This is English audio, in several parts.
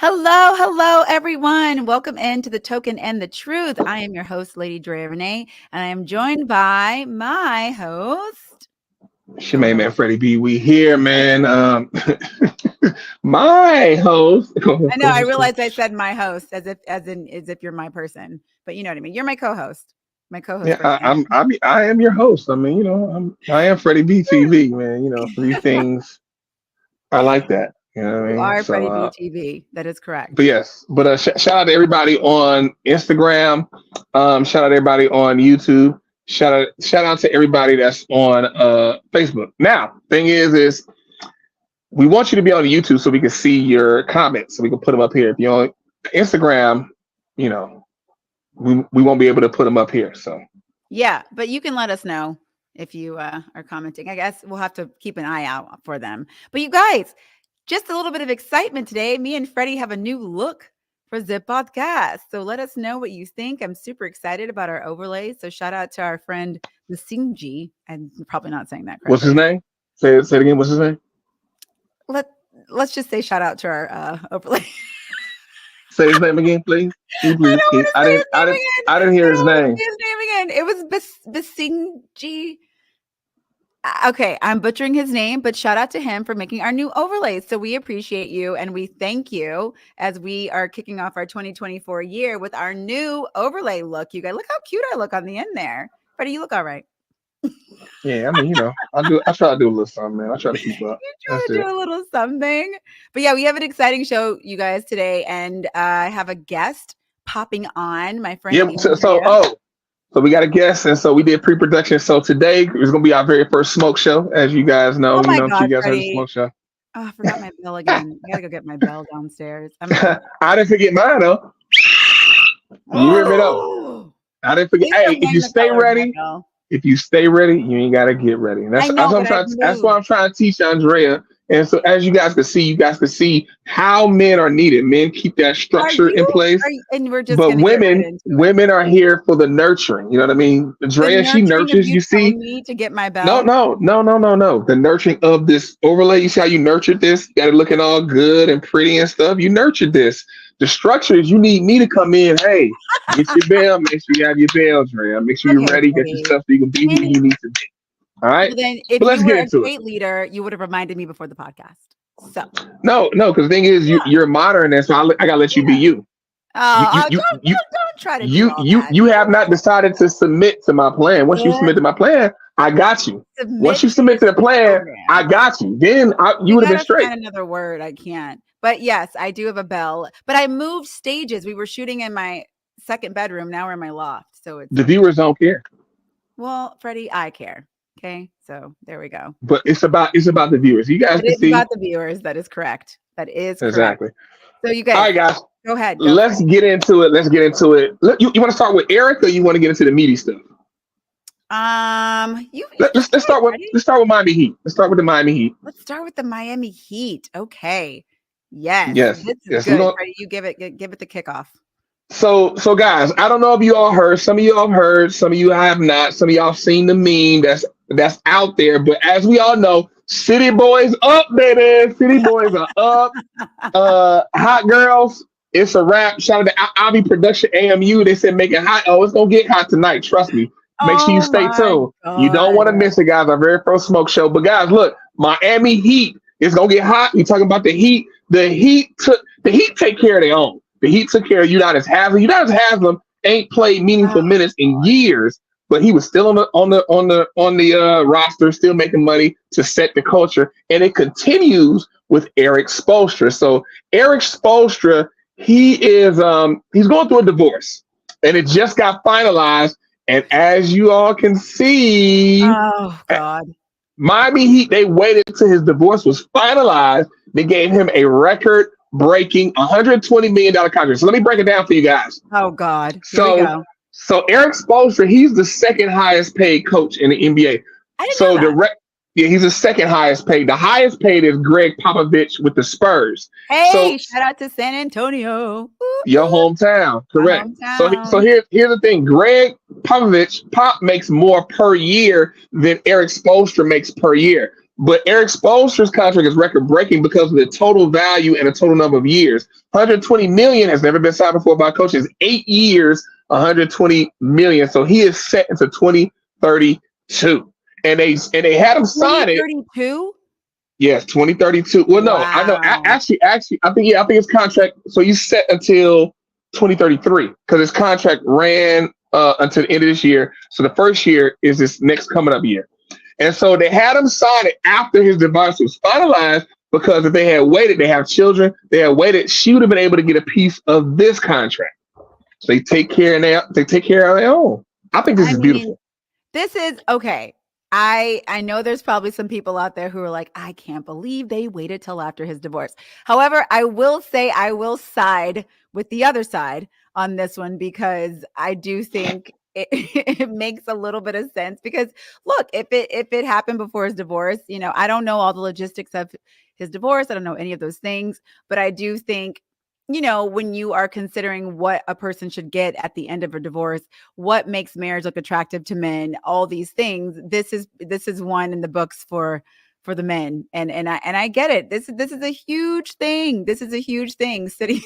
Hello, hello, everyone. Welcome into the Token and the Truth. I am your host, Lady Drea Renee, and I am joined by my host. It's your main man, Freddie B. We here, man. My host. I know. I realized I said my host as if you're my person, but you know what I mean. You're my co-host. My co-host Yeah, right now. I am your host. I mean, I am Freddie B. TV, man. Three things. I like that. You know what I You mean? are So, Freddie BTV. That is correct. but yes, but shout out to everybody on Instagram. Shout out to everybody on YouTube. Shout out to everybody that's on Facebook. Now, thing is we want you to be on YouTube so we can see your comments, so we can put them up here. If you're on Instagram, you know, we won't be able to put them up here. So Yeah, but you can let us know if you are commenting. I guess we'll have to keep an eye out for them. But you guys, just a little bit of excitement today. Me and Freddie have a new look for Zip Podcast. So let us know what you think. I'm super excited about our overlays. So shout out to our friend the Singji. I'm probably not saying that correctly. what's his name? Say it again. What's his name? Let's just say shout out to our overlay. Say his name again, please. I don't want to say his name again. I didn't hear his name. His name again. It was Basingji. Okay, I'm butchering his name, but shout out to him for making our new overlays. So we appreciate you and we thank you as we are kicking off our 2024 year with our new overlay look. You guys, look how cute I look on the end there. Freddie, you look all right. Yeah, I mean, I try to do a little something, man. I try to keep up. You try to do a little something. But yeah, we have an exciting show, you guys, today. And I have a guest popping on, my friend. Yeah, so we got a guest, and so we did pre-production. So today is going to be our very first smoke show, as you guys know. Oh my God, you guys heard Freddie. the smoke show. Oh, I forgot my bell again. I gotta go get my bell downstairs. I didn't forget mine though. You hear me though? I didn't forget. Hey, if you stay ready, you ain't gotta get ready. And that's what I'm trying to teach Andrea. And so as you guys can see how men are needed. Men keep that structure in place. But women are here for the nurturing. You know what I mean? Andrea, she nurtures. You see me to get my bell. No. The nurturing of this overlay. You see how you nurtured this? You got it looking all good and pretty and stuff. You nurtured this. The structure is you need me to come in. Hey, get your bell. Make sure you have your bell, Andrea. Make sure you're ready. Get your stuff so you can be who you need to be. All right. Well, then, if you were a state leader, you would have reminded me before the podcast. So no, because the thing is, you're modern, and so I gotta let you be you. Don't try to. You have not decided to submit to my plan. Once you submit to my plan, I got you. Once you submit to the plan, I got you. Then you would have been straight. Another word, I can't. But yes, I do have a bell. But I moved stages. We were shooting in my second bedroom. Now we're in my loft. So it's the viewers don't care. Well, Freddie, I care. Okay, so there we go. But it's about the viewers. You guys can see. It's about the viewers. That is correct. That is correct. Exactly. So you guys. All right, guys. Go ahead. Let's get into it. You want to start with Erik, or you want to get into the meaty stuff? Let's start with Miami Heat. Let's start with the Miami Heat. Let's start with the Miami Heat. Okay. Yes. This is good. Freddie, you give it the kickoff. So guys, I don't know if you all heard. Some of you all heard. Some of you have not. Some of y'all seen the meme that's out there. But as we all know, City Boys up, baby. City Boys are up. Hot girls, it's a wrap. Shout out to Avi Production AMU. They said make it hot. Oh, it's gonna get hot tonight. Trust me. Make sure you stay tuned. God. You don't want to miss it, guys. Our very first smoke show. But guys, look, Miami Heat is gonna get hot. We talking about the Heat. The Heat take care of their own. The Heat took care of Udonis Haslem. Udonis Haslem ain't played meaningful minutes in years, but he was still on the roster, still making money to set the culture, and it continues with Erik Spoelstra. So Erik Spoelstra, he's going through a divorce, and it just got finalized. And as you all can see, oh God, Miami Heat, they waited until his divorce was finalized. They gave him a record-breaking $120 million contract. So let me break it down for you guys. Oh God. Here we go. So Erik Spoelstra, he's the second highest paid coach in the NBA. I didn't know that. He's the second highest paid. The highest paid is Greg Popovich with the Spurs. Hey, shout out to San Antonio. Your hometown, correct. So here's the thing. Greg Popovich makes more per year than Erik Spoelstra makes per year. But Erik Spoelstra's contract is record breaking because of the total value and the total number of years. 120 million has never been signed before by coaches. 8 years, 120 million. So he is set into 2032. And they had him sign it. 2032? Yes, 2032. Well, no, I know. Wow. Actually, I think his contract. So he's set until 2033 because his contract ran until the end of this year. So the first year is this next coming up year. And so they had him sign it after his divorce was finalized because if they had waited, they have children. They had waited, she would have been able to get a piece of this contract. So they take care of their own. I think this is beautiful. This is okay. I know there's probably some people out there who are like, I can't believe they waited till after his divorce. However, I will say I will side with the other side on this one because I do think it makes a little bit of sense because look, if it happened before his divorce, I don't know all the logistics of his divorce. I don't know any of those things, but I do think when you are considering what a person should get at the end of a divorce, what makes marriage look attractive to men, all these things, this is one in the books for the men. And I get it. This is a huge thing. This is a huge thing. City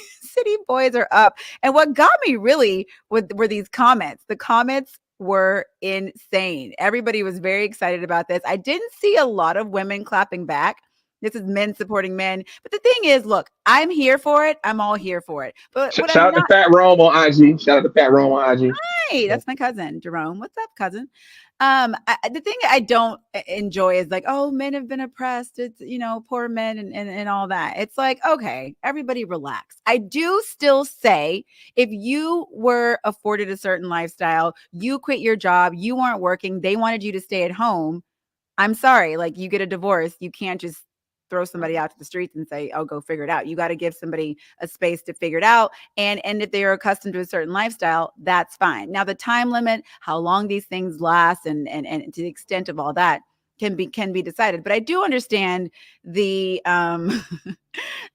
boys are up. And what got me really were these comments. The comments were insane. Everybody was very excited about this. I didn't see a lot of women clapping back. This is men supporting men. But the thing is, look, I'm here for it. I'm all here for it. But shout out to Fat Rome on IG. Shout out to Fat Rome on IG. Hi, that's my cousin, Jerome. What's up, cousin? The thing I don't enjoy is like, oh, men have been oppressed. It's, poor men and all that. It's like, okay, everybody relax. I do still say if you were afforded a certain lifestyle, you quit your job, you weren't working, they wanted you to stay at home. I'm sorry, like you get a divorce, you can't just throw somebody out to the streets and say, oh, go figure it out. You got to give somebody a space to figure it out. And if they are accustomed to a certain lifestyle, that's fine. Now, the time limit, how long these things last and to the extent of all that can be decided. But I do understand the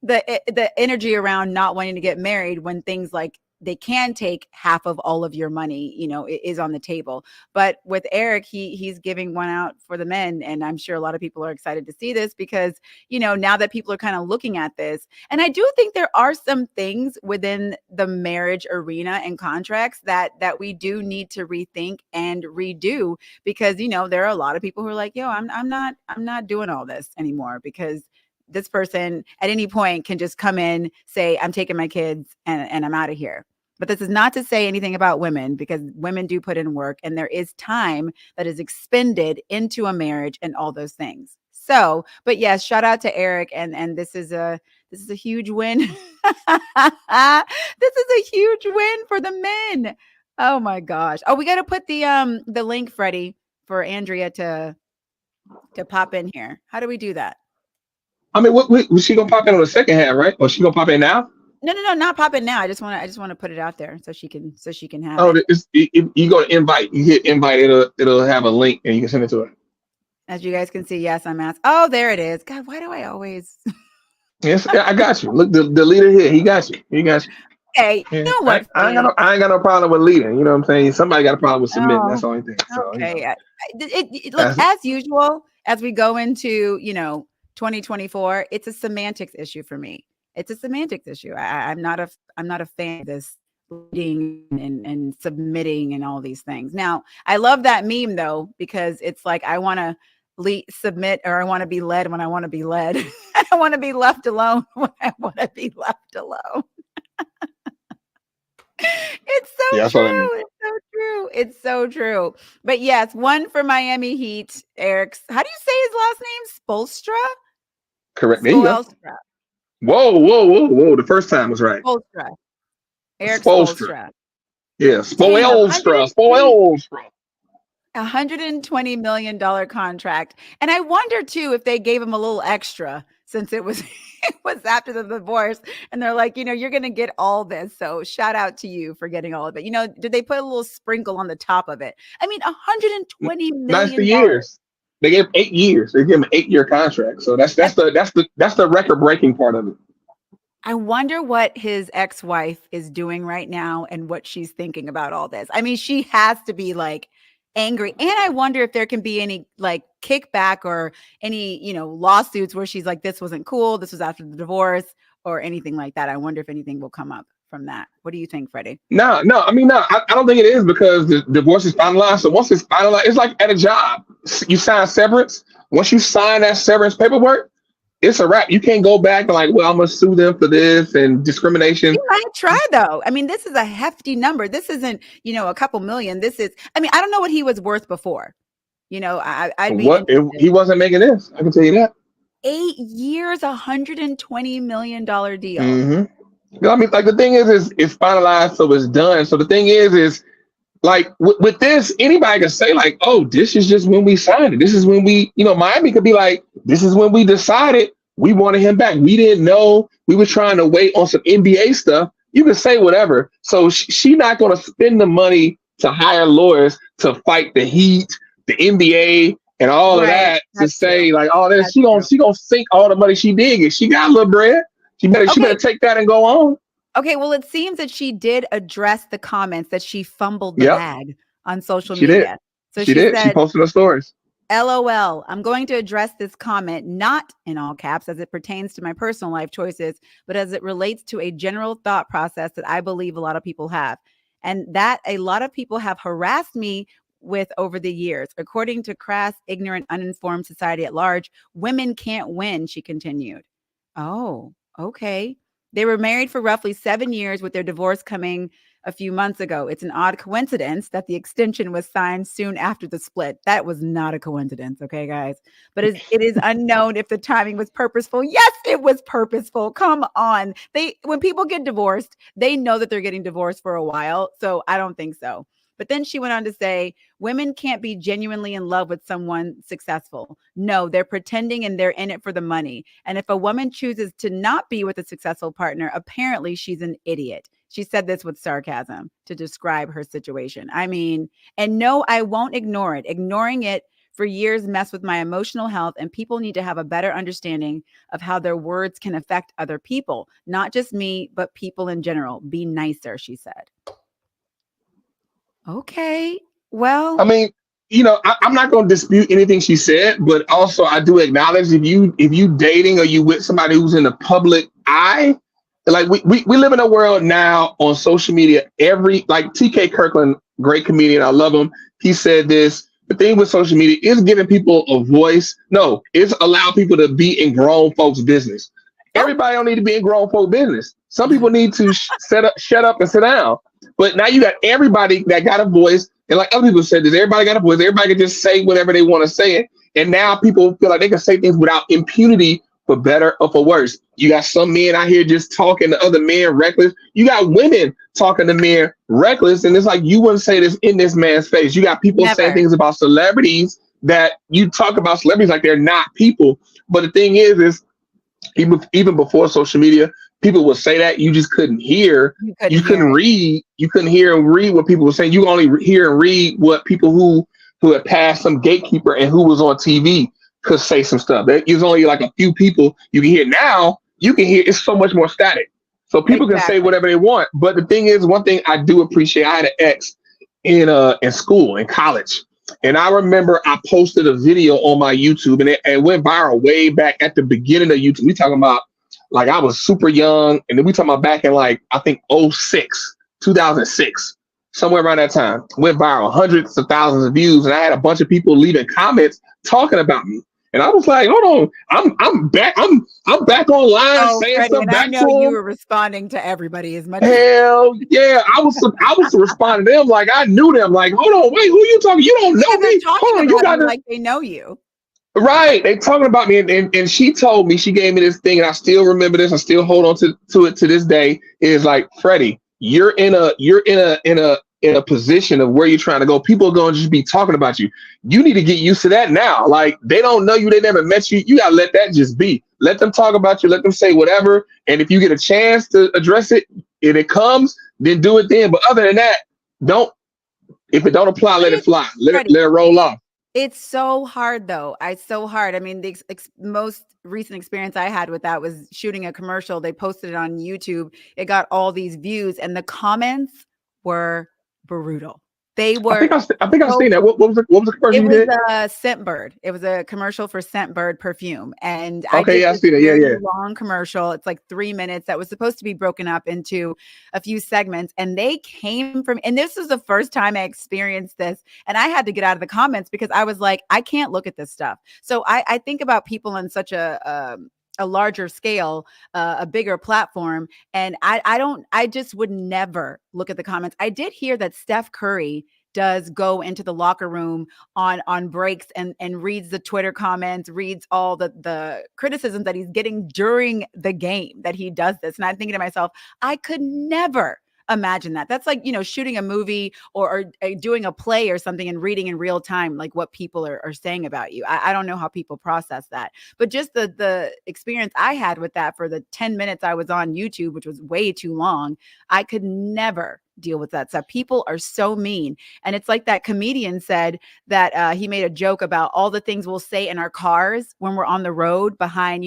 the energy around not wanting to get married when things like they can take half of all of your money, is on the table. But with Erik, he's giving one out for the men. And I'm sure a lot of people are excited to see this because, now that people are kind of looking at this, and I do think there are some things within the marriage arena and contracts that we do need to rethink and redo because, there are a lot of people who are like, yo, I'm not doing all this anymore because this person at any point can just come in, say, I'm taking my kids and I'm out of here. But this is not to say anything about women because women do put in work and there is time that is expended into a marriage and all those things. So, but yes, shout out to Erik. And this is a huge win. This is a huge win for the men. Oh my gosh. Oh, we got to put the link, Freddie, for Andrea to pop in here. How do we do that? I mean, was she gonna pop in on the second half, right? Or she gonna pop in now? No, not pop in now. I just want to put it out there so she can have you go to invite. You hit invite. It'll have a link and you can send it to her. As you guys can see, yes, I'm asked. Oh, there it is. God, why do I always? Yes, I got you. Look, the leader here. He got you. Hey, yeah. You know what? I ain't got no problem with leading. You know what I'm saying? Somebody got a problem with submitting. That's the only thing. So, okay. Look, as usual, as we go into 2024, it's a semantics issue for me. It's a semantics issue. I'm not a fan of this leading and submitting and all these things. Now, I love that meme though because it's like I want to submit or I want to be led when I want to be led. I want to be left alone when I want to be left alone. It's so true. I mean. It's so true. It's so true. But yes, one for Miami Heat. Erik's. How do you say his last name? Spoelstra. Correct. There you go. Whoa. The first time was right. Spoelstra. Erik Spoelstra. Yeah, Spoelstra. $120 million contract. And I wonder too if they gave him a little extra since it was after the divorce. And they're like, you're going to get all this. So shout out to you for getting all of it. Did they put a little sprinkle on the top of it? I mean, $120 million. That's the years. They gave 8 years. They gave him an 8-year contract. So that's the record breaking part of it. I wonder what his ex-wife is doing right now and what she's thinking about all this. I mean, she has to be like angry. And I wonder if there can be any like kickback or any, lawsuits where she's like, this wasn't cool. This was after the divorce or anything like that. I wonder if anything will come up from that. What do you think, Freddie? No. I mean, no, I don't think it is because the divorce is finalized. So once it's finalized, it's like at a job. You sign severance. Once you sign that severance paperwork, it's a wrap. You can't go back and like, well, I'm gonna sue them for this and discrimination. You might try though. I mean, this is a hefty number. This isn't, a couple million. This is, I mean, I don't know what he was worth before. I'd be What if he wasn't making this? I can tell you that. 8 years, $120 million deal. Mm-hmm. I mean, like the thing is it's finalized, so it's done. So the thing is like with this, anybody can say like, oh, this is just when we signed it. This is when we, Miami could be like, this is when we decided we wanted him back. We didn't know. We were trying to wait on some NBA stuff. You can say whatever. So she not going to spend the money to hire lawyers to fight the Heat, the NBA, and all of that to say like all this. She gonna sink all the money she did get. She got a little bread. She better take that and go on. Okay, well, it seems that she did address the comments that she fumbled the bag on social media. Did. So she did. She posted her stories. LOL, I'm going to address this comment, not in all caps as it pertains to my personal life choices, but as it relates to a general thought process that I believe a lot of people have, and that a lot of people have harassed me with over the years. According to crass, ignorant, uninformed society at large, women can't win, she continued. Oh, okay. They were married for roughly 7 years with their divorce coming a few months ago. It's an odd coincidence that the extension was signed soon after the split. That was not a coincidence, okay, guys? But it is unknown if the timing was purposeful. Yes, it was purposeful. Come on. When people get divorced, they know that they're getting divorced for a while. So I don't think so. But then she went on to say, women can't be genuinely in love with someone successful. No, they're pretending and they're in it for the money. And if a woman chooses to not be with a successful partner, apparently she's an idiot. She said this with sarcasm to describe her situation. I mean, and no, I won't ignore it. Ignoring it for years messed with my emotional health, and people need to have a better understanding of how their words can affect other people, not just me, but people in general. Be nicer, she said. Okay. Well, I mean, I'm not going to dispute anything she said, but also I do acknowledge if you dating or you with somebody who's in the public eye, like we live in a world now on social media. Like T.K. Kirkland, great comedian, I love him. He said this. The thing with social media is giving people a voice. No, it's allow people to be in grown folks' business. Everybody don't need to be in grown folks' business. Some people need to shut up and sit down. But now you got everybody that got a voice. And like other people said this, everybody got a voice. Everybody can just say whatever they want to say it. And now people feel like they can say things without impunity, for better or for worse. You got some men out here just talking to other men reckless. You got women talking to men reckless. And it's like, you wouldn't say this in this man's face. You got people saying things about celebrities that you talk about celebrities like they're not people. But the thing is even before social media, people would say that you just couldn't hear. You couldn't read. You couldn't hear and read what people were saying. You only hear and read what people who had passed some gatekeeper and who was on TV could say some stuff. There's only like a few people you can hear. Now you can hear it's so much more static. So people can say whatever they want. But the thing is, one thing I do appreciate, I had an ex in school, in college. And I remember I posted a video on my YouTube and it went viral way back at the beginning of YouTube. We talking about like I was super young. And then we talking about back in like, I think 2006, somewhere around that time. Went viral, hundreds of thousands of views. And I had a bunch of people leaving comments talking about me. And I was like, hold on, I'm back. I'm back online saying Freddie, stuff back I to know you them. were responding to everybody as much. Hell yeah, I was responding to them like I knew them. Like, hold on, wait, who you talking? You don't know me. Hold on, you got like they know you. Right, they talking about me, and she told me, she gave me this thing, and I still remember this. I still hold on to it to this day. Is like, Freddie, you're in a position of where you're trying to go. People are going to just be talking about you. You need to get used to that now. Like, they don't know you. They never met you. You got to let that just be. Let them talk about you. Let them say whatever. And if you get a chance to address it, if it comes, then do it then. But other than that, if it don't apply, let it fly. Let it roll off. It's so hard though. It's so hard. I mean, the most recent experience I had with that was shooting a commercial. They posted it on YouTube. It got all these views and the comments were brutal. They I were think I think I've so seen that. What was the commercial it you was did? Scentbird. It was a commercial for Scentbird perfume, and I Okay, did yeah, I this see that. Yeah, very yeah. long commercial. It's like 3 minutes that was supposed to be broken up into a few segments, and they came from and this was the first time I experienced this, and I had to get out of the comments because I was like, "I can't look at this stuff." So I think about people on such a larger scale, a bigger platform, and I just would never look at the comments. I did hear that Steph Curry does go into the locker room on breaks and reads the Twitter comments, reads all the criticisms that he's getting during the game that he does this. And I'm thinking to myself, I could never imagine that. That's like, shooting a movie or doing a play or something and reading in real time, like what people are saying about you. I don't know how people process that, but just the experience I had with that for the 10 minutes I was on YouTube, which was way too long, I could never deal with that stuff. People are so mean. And it's like that comedian said that he made a joke about all the things we'll say in our cars when we're on the road behind,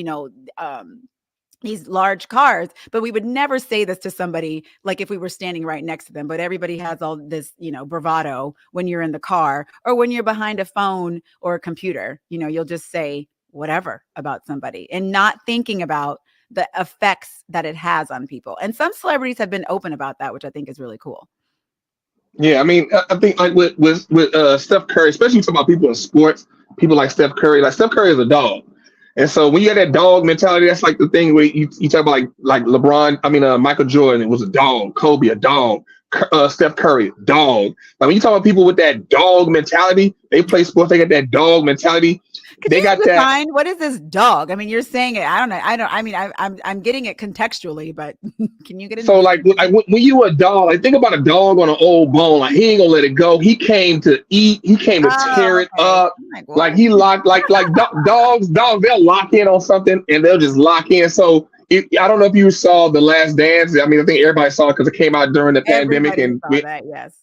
these large cars, but we would never say this to somebody like if we were standing right next to them. But everybody has all this, bravado when you're in the car or when you're behind a phone or a computer. You'll just say whatever about somebody and not thinking about the effects that it has on people. And some celebrities have been open about that, which I think is really cool. Yeah, I mean, I think like with Steph Curry, especially talking about people in sports, people like Steph Curry. Like Steph Curry is a dog, and so when you have that dog mentality, that's like the thing where you talk about like LeBron. I mean, Michael Jordan was a dog, Kobe a dog, Steph Curry dog. Like when you talk about people with that dog mentality, they play sports, they got that dog mentality. Could They you got that. define what is this dog? I mean, you're saying it. I don't know. I mean, I'm getting it contextually, but can you get into So the like when you a dog, like think about a dog on an old bone. Like he ain't gonna let it go. He came to eat. He came to tear Oh, it okay. up. I'm like, Like what? he locked dogs. They'll lock in on something and they'll just lock in. So I don't know if you saw The Last Dance. I mean, I think everybody saw it because it came out during the pandemic Everybody and saw that, yes.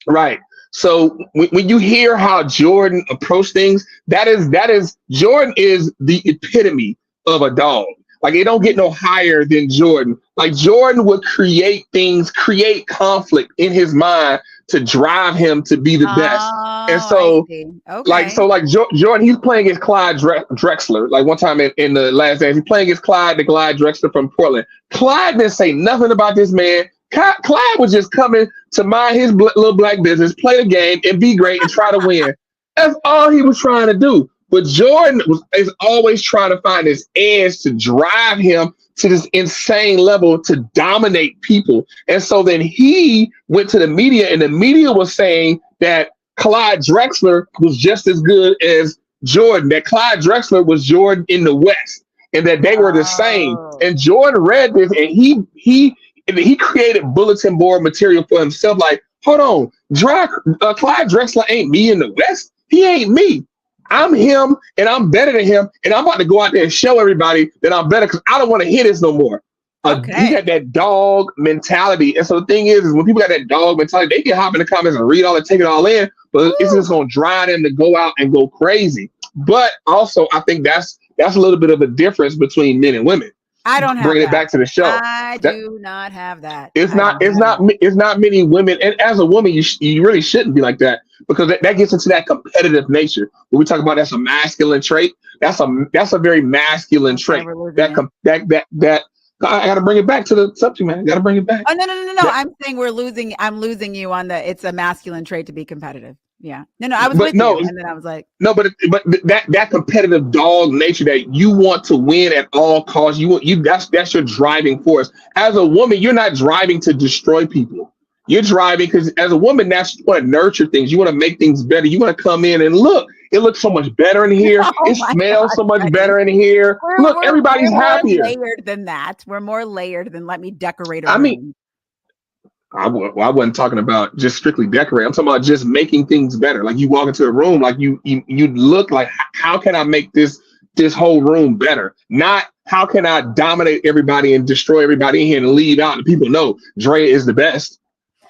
right. So when you hear how Jordan approached things, that is Jordan is the epitome of a dog. Like it don't get no higher than Jordan. Like Jordan would create things, create conflict in his mind to drive him to be the Oh, best. And I so see. like Okay. so like Jordan, he's playing against Clyde Drexler. Like one time in The Last Dance, he's playing against Clyde Drexler from Portland. Clyde didn't say nothing about this man. Clyde was just coming to mind his little black business, play the game, and be great and try to win. That's all he was trying to do. But Jordan is always trying to find this edge to drive him to this insane level to dominate people. And so then he went to the media, and the media was saying that Clyde Drexler was just as good as Jordan, that Clyde Drexler was Jordan in the West, and that they were the same. Oh. And Jordan read this, and he created bulletin board material for himself. Like, hold on, Clyde Drexler ain't me in the West. He ain't me. I'm him, and I'm better than him, and I'm about to go out there and show everybody that I'm better because I don't want to hear this no more. He Okay. got that dog mentality, and so the thing is when people got that dog mentality, they can hop in the comments and read all and take it all in, but it's just gonna drive them to go out and go crazy. But also, I think that's a little bit of a difference between men and women. I don't have Bringing it that. back to the show. I do not have that. It's I not don't have that. it's not many women, and as a woman, you really shouldn't be like that because that gets into that competitive nature. When we talk about that's a masculine trait, that's a very masculine Okay, trait. we're losing That you. that I got to bring it back to the subject, man. Got to bring it back. Oh, no. That- I'm saying I'm losing you on it's a masculine trait to be competitive. Yeah. No, I was but with no, you. And then I was like, no, but that competitive dog nature that you want to win at all costs, that's your driving force. As a woman, you're not driving to destroy people. You're driving because as a woman, you want to nurture things. You want to make things better. You want to come in and look. It looks so much better in here. oh It my smells God, so much Freddie. better in here. Look, everybody's We're more happier. layered than that. We're more layered than let me decorate a I mean, room. I wasn't talking about just strictly decorate. I'm talking about just making things better. Like you walk into a room, like you look like, how can I make this whole room better? Not how can I dominate everybody and destroy everybody in here and leave out and people know Dre is the best.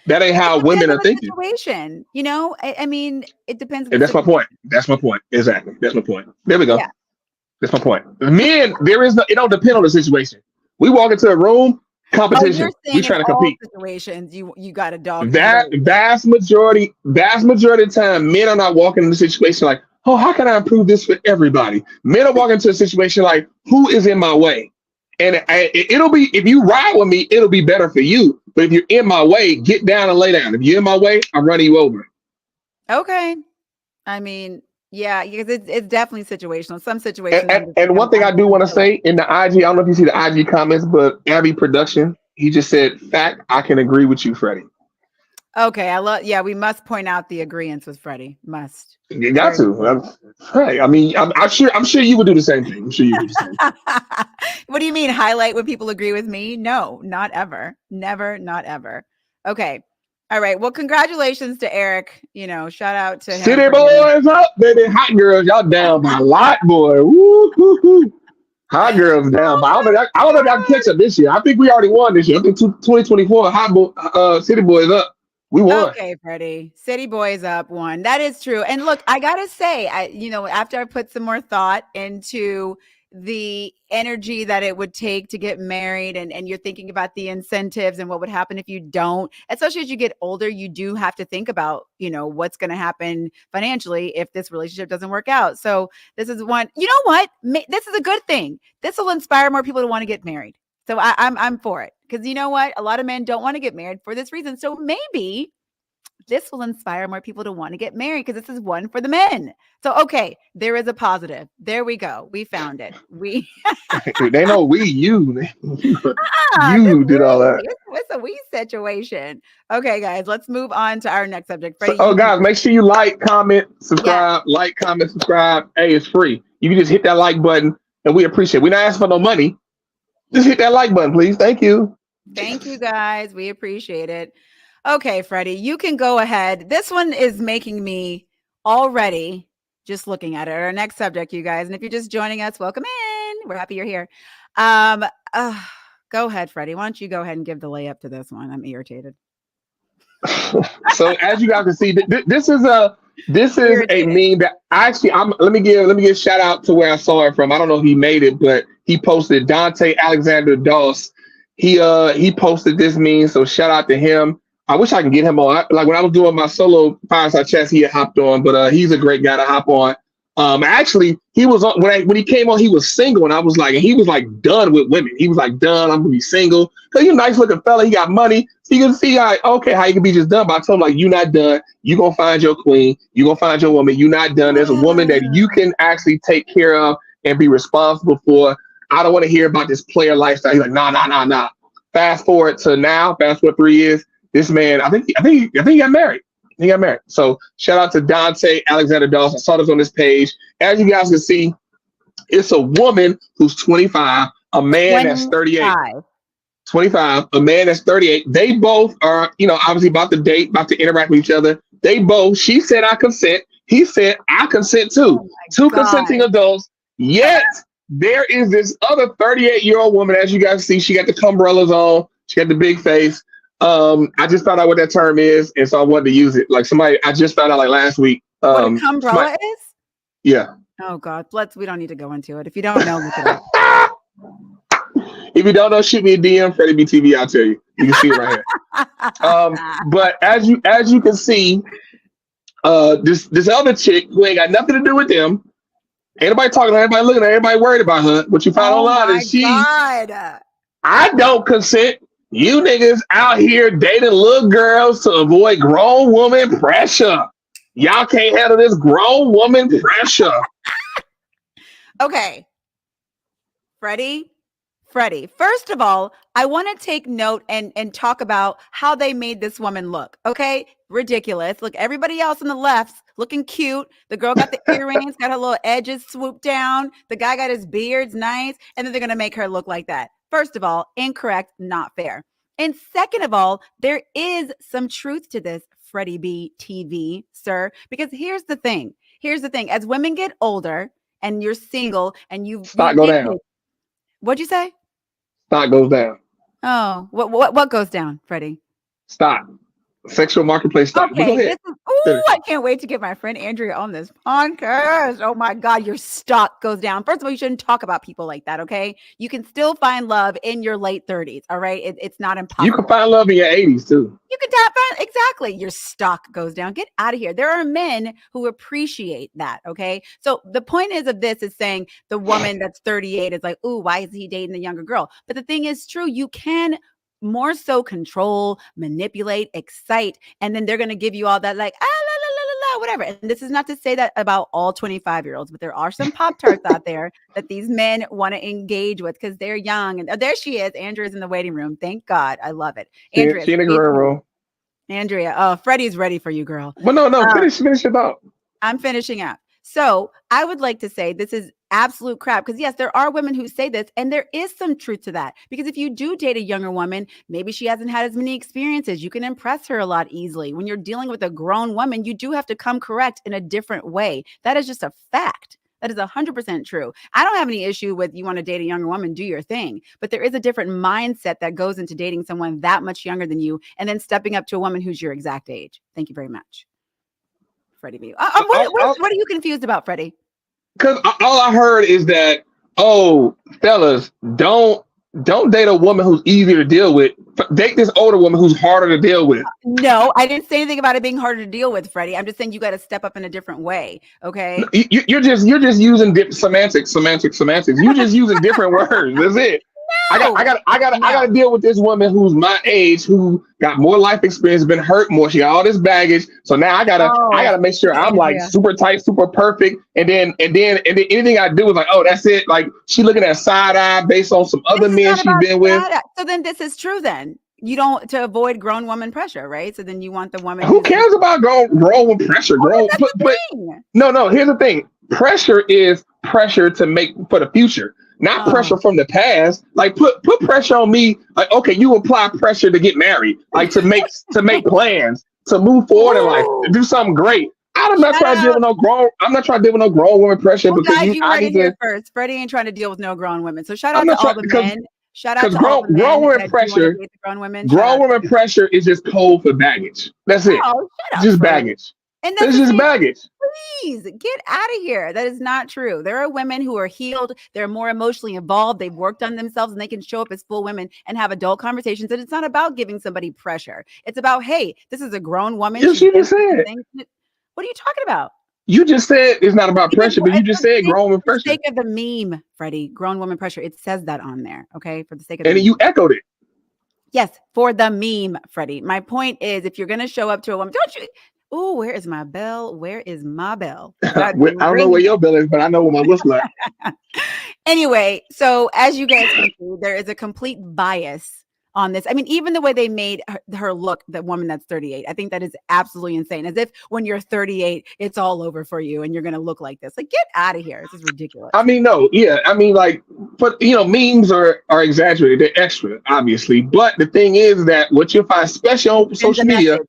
That ain't how It depends women on are the thinking. situation. I mean, it depends on And the that's my situation. point. That's my point. Exactly. That's my point. There we go. Yeah. That's my point. Men, it don't depend on the situation. We walk into a room, Oh, you're Competition. We saying in trying to all compete. situations you got a dog. That vast majority of the time, men are not walking in the situation like, oh, how can I improve this for everybody? Men are walking into a situation like, who is in my way? And it'll be, if you ride with me, it'll be better for you. But if you're in my way, get down and lay down. If you're in my way, I'm running you over. Okay. I mean, yeah, because it's definitely situational. Some And, situations and, and one thing I do want to say in the IG, I don't know if you see the IG comments, but Abby Production, he just said, fact, I can agree with you, Freddie. Okay, yeah, we must point out the agreements with Freddie. Must. You got to. Right. I mean, I'm sure you would do the same thing. I'm sure you would do the same thing. What do you mean highlight when people agree with me? No, not ever. Never, not ever. Okay. All right. Well, congratulations to Erik. Shout out to him. City boys up, baby. Hot girls, y'all down by a lot, boy. Woo, woo, woo. Hot girls down. But I don't know if I can catch up this year. I think we already won this year. I think 2024 City Boys up. We won. Okay, Freddie. City Boys up one. That is true. And look, I gotta say, after I put some more thought into the energy that it would take to get married, and you're thinking about the incentives and what would happen if you don't, especially as you get older, you do have to think about, what's going to happen financially if this relationship doesn't work out. So this is one, you know what? This is a good thing. This will inspire more people to want to get married. So I'm for it, because you know what? A lot of men don't want to get married for this reason. So maybe this will inspire more people to want to get married, because this is one for the men. So, okay, there is a positive. There we go. We found it. They know you did all that. It's a we situation. Okay, guys, let's move on to our next subject. Freddie, guys, make sure you like, comment, subscribe. Yeah. Like, comment, subscribe. Hey, it's free. You can just hit that like button, and we appreciate it. We're not asking for no money. Just hit that like button, please. Thank you. Thank you, guys. We appreciate it. Okay, Freddie, you can go ahead. This one is making me already just looking at it. Our next subject, you guys. And if you're just joining us, welcome in. We're happy you're here. Go ahead, Freddie. Why don't you go ahead and give the layup to this one? I'm irritated. So as you guys can see, this is a meme that actually let me give shout out to where I saw it from. I don't know if he made it, but he posted Dante Alexander Doss. He posted this meme, so shout out to him. I wish I can get him on. Like when I was doing my solo fireside chats, he had hopped on, but he's a great guy to hop on. Actually, he was on when he came on. He was single, and I was like, and he was like done with women. He was like, done. I'm gonna be single. Cause he's a nice looking fella. He got money, so you can see how you can be just done. But I told him like, you're not done. You gonna find your queen. You gonna find your woman. You're not done. There's a woman that you can actually take care of and be responsible for. I don't want to hear about this player lifestyle. He's like, nah. Fast forward to now. Fast forward 3 years. This man, I think he got married. He got married. So shout out to Dante Alexander Doss. I saw this on this page. As you guys can see, it's a woman who's 25, a man that's 38. 25, a man that's 38. They both are, obviously about to date, about to interact with each other. She said, I consent. He said, I consent too. Two consenting adults. Yet there is this other 38-year-old woman, as you guys see, she got the umbrellas on. She got the big face. I just found out what that term is, and so I wanted to use it. Like I just found out like last week. What a umbrella is? Yeah. Oh God, we don't need to go into it. If you don't know, look it up. If you don't know, shoot me a DM, Freddie BTV. I'll tell you. You can see it right here. But as you can see, this other chick who ain't got nothing to do with them. Ain't nobody talking, everybody looking at, everybody worried about her. What you find online is I don't consent. You niggas out here dating little girls to avoid grown woman pressure. Y'all can't handle this grown woman pressure. Okay. Freddie, first of all, I want to take note and talk about how they made this woman look. Okay. Ridiculous. Look, everybody else on the left's looking cute. The girl got the earrings, got her little edges swooped down. The guy got his beard's nice. And then they're going to make her look like that. First of all, incorrect, not fair. And second of all, there is some truth to this, Freddie B TV, sir, because here's the thing. As women get older and you're single and stock go down. What'd you say? Stock goes down. Oh, what goes down, Freddie? Stock. Sexual marketplace stock. But go Okay, ahead. I can't wait to get my friend Andrea on this podcast. Oh my God, your stock goes down. First of all, you shouldn't talk about people like that, okay? You can still find love in your late 30s, all right? It's not impossible. You can find love in your 80s too. You can tap on, exactly. Your stock goes down. Get out of here. There are men who appreciate that, okay? So the point of this is saying the woman that's 38 is like, ooh, why is he dating the younger girl? But the thing is true. You can more so control, manipulate, excite, and then they're going to give you all that like, la, la, la, la, la, whatever. And this is not to say that about all 25-year-olds, but there are some Pop-Tarts out there that these men want to engage with because they're young. And there she is. Andrea's in the waiting room. Thank God. I love it. Andrea, she in the green room. Andrea, Freddie's ready for you, girl. Well, no, finish it up. I'm finishing up. So I would like to say this is absolute crap because yes, there are women who say this and there is some truth to that because if you do date a younger woman, maybe she hasn't had as many experiences. You can impress her a lot easily. When you're dealing with a grown woman, you do have to come correct in a different way. That is just a fact. That is 100% true. I don't have any issue with you want to date a younger woman, do your thing. But there is a different mindset that goes into dating someone that much younger than you and then stepping up to a woman who's your exact age. Thank you very much. Freddie B. What are you confused about, Freddie? Because all I heard is that, fellas, don't date a woman who's easier to deal with. Date this older woman who's harder to deal with. No, I didn't say anything about it being harder to deal with, Freddie. I'm just saying you got to step up in a different way. Okay. You're just using semantics. You're just using different words. That's it. No, I gotta deal with this woman who's my age, who got more life experience, been hurt more. She got all this baggage. So now I gotta make sure I'm like super tight, super perfect. And then anything I do is like, oh, that's it. Like she looking at side eye based on some other men she's been with. So then this is true then. You don't to avoid grown woman pressure, right? So then you want the woman. Who cares about grown woman pressure? But no. Here's the thing: pressure is pressure to make for the future, not pressure from the past. Like put pressure on me. Like okay, you apply pressure to get married, like to make plans, to move forward in life, to do something great. I'm not trying to deal with no grown woman pressure because guys, you heard it here first. Freddie ain't trying to deal with no grown women. So shout out to all the men. Shout out to all the men. Grown women pressure is just code for baggage. That's it. Just baggage. And that's just baggage. Please get out of here. That is not true. There are women who are healed. They're more emotionally involved. They've worked on themselves and they can show up as full women and have adult conversations. And it's not about giving somebody pressure. It's about, hey, this is a grown woman. Yes, you just said. What are you talking about? You just said it's not about pressure, but you just said grown woman pressure. For the sake of the meme, Freddie, grown woman pressure. It says that on there. Okay. For the sake of and you echoed it. Yes. For the meme, Freddie. My point is, if you're going to show up to a woman, don't you? Oh, where is my bell? Where is my bell? I don't know where your bell is, but I know what my whistle is. Anyway, so as you guys can see, there is a complete bias on this. I mean, even the way they made her look, the woman that's 38, I think that is absolutely insane. As if when you're 38, it's all over for you and you're going to look like this. Like, get out of here. This is ridiculous. I mean, no, yeah. I mean, like, but, memes are exaggerated. They're extra, obviously. But the thing is that what you'll find, especially on social media,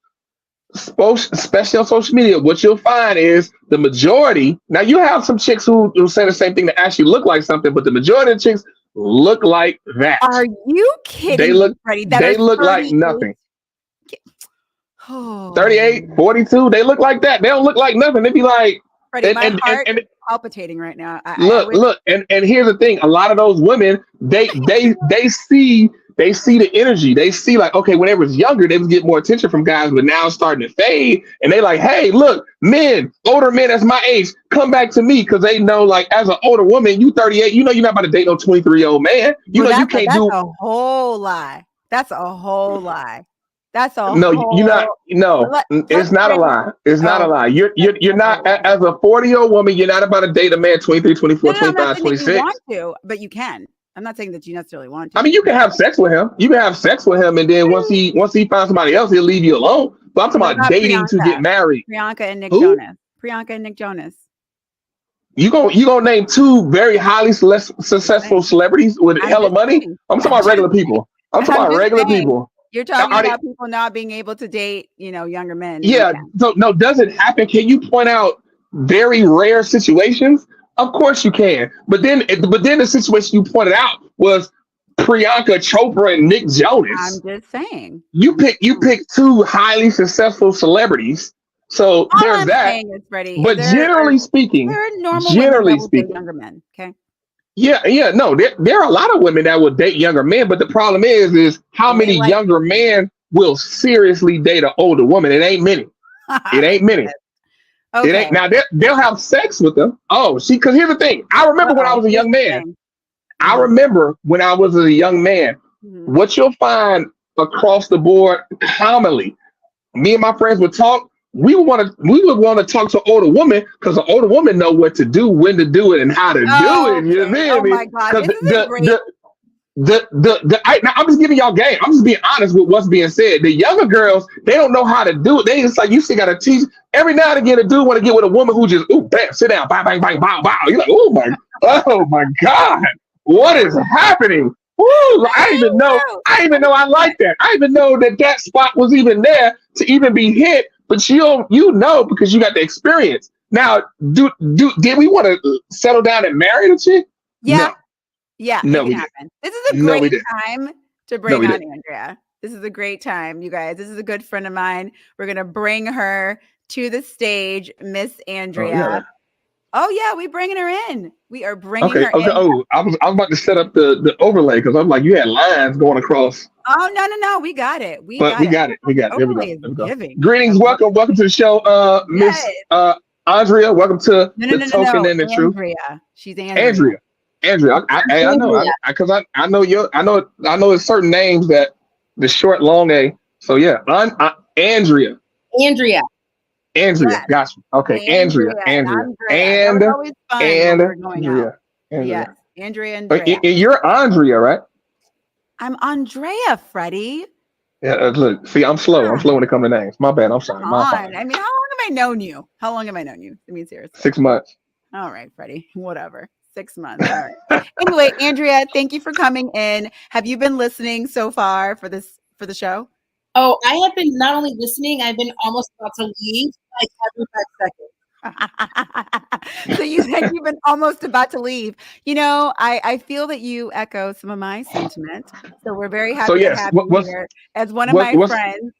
what you'll find is the majority. Now, you have some chicks who say the same thing that actually look like something, but the majority of chicks look like that. Are you kidding? They look, Freddie, they look like nothing. 38, 42, they look like that. They don't look like nothing. They be like, Freddie, my heart is palpitating right now. Look, and here's the thing: a lot of those women, they see the energy. They see like, okay, when they was younger, they would get more attention from guys, but now it's starting to fade. And they like, hey, look, older men that's my age, come back to me because they know, like, as an older woman, you 38, you're not about to date no 23-year-old man. You can't do. That's a whole lie. That's a whole lie. That's all. No, you're not. No, it's not a lie. It's not a lie. You're not, as a 40-year-old woman, you're not about to date a man 23, 24, 25, 26. You want to, but you can. I'm not saying that you necessarily want to. I mean, you can have sex with him. And then once he finds somebody else, he'll leave you alone. But I'm talking about dating to get married. Priyanka and Nick Jonas. You gonna name two very highly successful celebrities with hella money? I'm talking about regular people. You're talking about people not being able to date, younger men. Yeah. So no, does it happen? Can you point out very rare situations? Of course you can. But then the situation you pointed out was Priyanka Chopra and Nick I'm Jonas. just saying. You pick two highly successful celebrities. So All there's I'm that. saying is, Freddie, But there are normal women that will date younger men. Okay. yeah, no, there are a lot of women that will date younger men, but the problem is how And they many like younger men will seriously date an older woman? It ain't many. It ain't many. It Okay. ain't now. They'll have sex with them. Oh, see, because here's the thing. I remember when I was a Here's young the man. thing. I remember when I was a young man. Mhm. What you'll find across the board commonly, me and my friends would talk. We would want to talk to an older woman because the older woman know what to do, when to do it, and how to do it. You Okay. feel Oh me? my God. Because This is a great. now I'm just giving y'all game. I'm just being honest with what's being said. The younger girls, they don't know how to do it. They just like you still gotta teach. Every now and again, a dude want to get with a woman who just bam, sit down, bang, bang, bang, bow, bow. You're like, oh my God, what is happening? Woo, I didn't even know. I didn't even know I like that. I didn't even know that spot was even there to even be hit. But you know because you got the experience. Now, did we want to settle down and marry the chick? Yeah. No. Yeah, No, it can we didn't. happen. This is a No, we great didn't. time to No, bring we on didn't. Andrea. This is a great time, you guys. This is a good friend of mine. We're gonna bring her to the stage, Miss Oh yeah. Andrea. Oh yeah, we bringing her in. We are bringing Okay. her Okay. in. Oh, I was about to set up the overlay because I'm like you had lines going across, Oh no, we got it. We but got we it. got it. We got it. There we go. Overlay is There we go. giving. I Greetings. love it. Welcome to the show, Yes. Miss Andrea. Welcome to the token No. and the truth, Andrea. She's Andrea. Andrea. Andrea. I know. Andrea. Because I know you. I know there's certain names that the short long A. So yeah, Andrea. Andrea. Andrea, Yes. gotcha. Okay, Andrea, And Andrea, Andrea. That was always fun when we were going out. Yes. Andrea. Andrea and Andrea. And you're Andrea, right? I'm Andrea, Freddie. Yeah. Look, see, I'm slow. I'm Come slow when it comes to names. My bad. I'm sorry. My on. apologies. I mean, how long have I known you? How long have I known you? I mean, seriously. 6 months. All right, Freddie. Whatever. 6 months. All right. Anyway, Andrea, thank you for coming in. Have you been listening so far for the show? Oh, I have been not only listening, I've been almost about to leave like every 5 seconds. So you said you've been almost about to leave. You know, I feel that you echo some of my sentiments. So we're very So happy to yes, have you here as one of my what's friends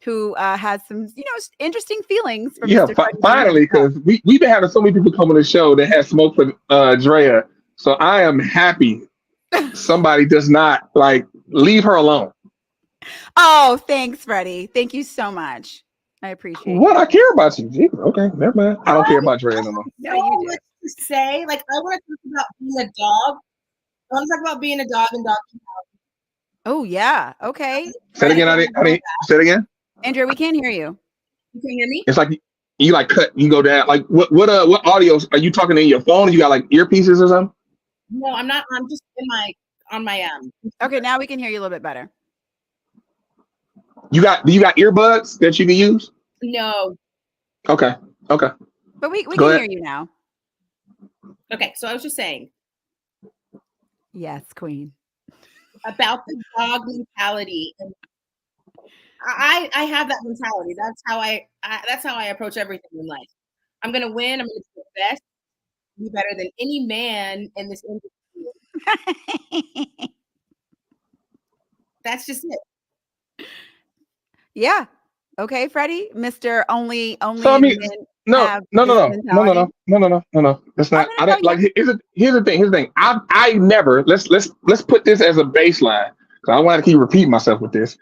who has some, interesting feelings for yeah? Mr. Freddie Finally, himself. because we've been having so many people come on the show that has smoke for Drea. So I am happy somebody does not like leave her alone. Oh, thanks, Freddie. Thank you so much. I appreciate What you. I care about you? Gee, okay, never mind. I don't care about Drea no more. Yeah, you do. What to say? Like, I want to talk about being a dog. I want to talk about being a dog and dog. Oh, yeah. Okay. Say it again. I didn't say it again. Andrea, we can't hear you. You can hear me? It's like you like cut. You go down. Like what audios are you talking in your phone? You got like earpieces or something? No, I'm not. I'm just on my Okay, now we can hear you a little bit better. Do you got earbuds that you can use? No. Okay. But we Go can ahead. hear you now. Okay, so I was just saying Yes, Queen. about the dog mentality, and I have that mentality. That's how I approach everything in life. I'm gonna win. I'm gonna do the best, be better than any man in this industry. That's just it. Yeah. Okay, Freddie, Mr. Only So I mean, men no. have this mentality. That's Oh, not. I no, don't like. Here's the thing. I never. Let's put this as a baseline because I want to keep repeating myself with this.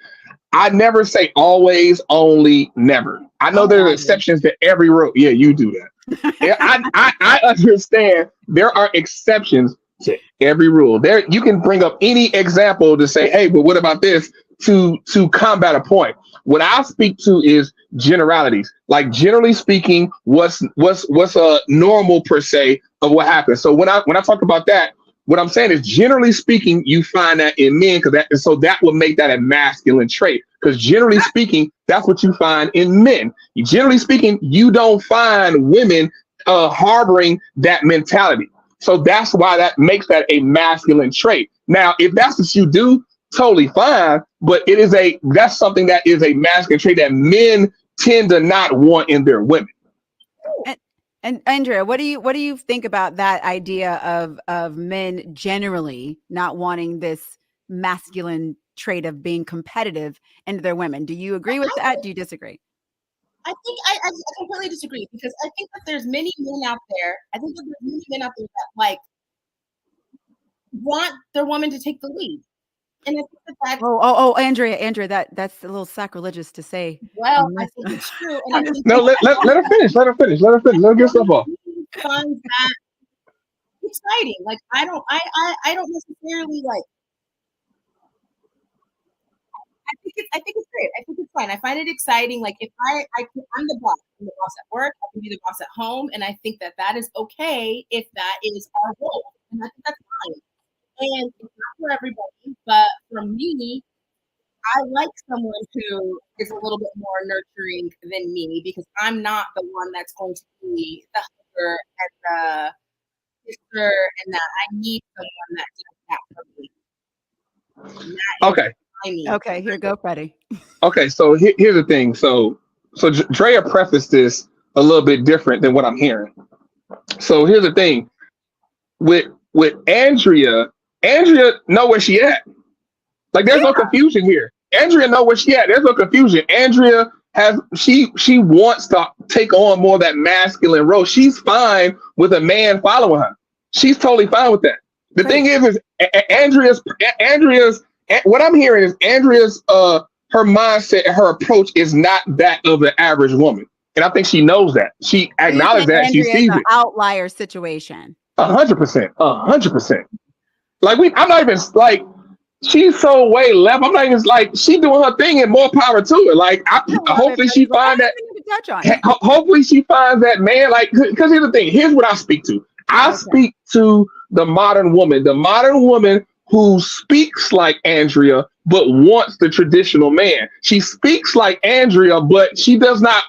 I never say always, only, never. I know Oh, there are I do. exceptions to every rule. Yeah, you do that. Yeah, I understand there are exceptions to every rule. There you can bring up any example to say, hey, but what about this to combat a point? What I speak to is generalities. Like generally speaking, what's normal per se of what happens. So when I talk about that, what I'm saying is generally speaking, you find that in men that would make that a masculine trait. Because generally speaking, that's what you find in men. Generally speaking, you don't find women harboring that mentality. So that's why that makes that a masculine trait. Now, if that's what you do, totally fine. But that's something that is a masculine trait that men tend to not want in their women. And Andrea, what do you think about that idea of men generally not wanting this masculine trait of being competitive into their women. Do you agree with that? Do you disagree? I think I completely disagree, because I think that there's many men out there. I think that there's many men out there that like want their woman to take the lead. And I think that that's Andrea, that's a little sacrilegious to say. well, I think it's true. And I think No, let her finish. Let her finish. Let her get stuff off. find that exciting. Like I don't necessarily like. I think it's great. I think it's fine. I find it exciting. Like if I'm the boss. I'm the boss at work. I can be the boss at home, and I think that is okay if that is our role, and I think that's fine. And it's not for everybody, but for me, I like someone who is a little bit more nurturing than me, because I'm not the one that's going to be the hugger and the sister, and that I need someone that does that for me. Okay. Okay, here go, Freddie. Okay, so here's the thing. So Drea prefaced this a little bit different than what I'm hearing. So here's the thing. With Andrea know where she at. Like there's no confusion here. Andrea know where she at. There's no confusion. Andrea she wants to take on more of that masculine role. She's fine with a man following her. She's totally fine with that. The thing is Andrea's what I'm hearing is Andrea's her mindset and her approach is not that of the average woman. And I think she knows that. She acknowledges that. She sees it. Outlier situation. 100%. 100%. Like I'm not even like she's so way left. I'm not even like she doing her thing and more power to it. Like hopefully she finds that. Hopefully she finds that man. Like because here's the thing. Here's what I speak to. I speak to the modern woman who speaks like Andrea but wants the traditional man. She speaks like Andrea, but she does not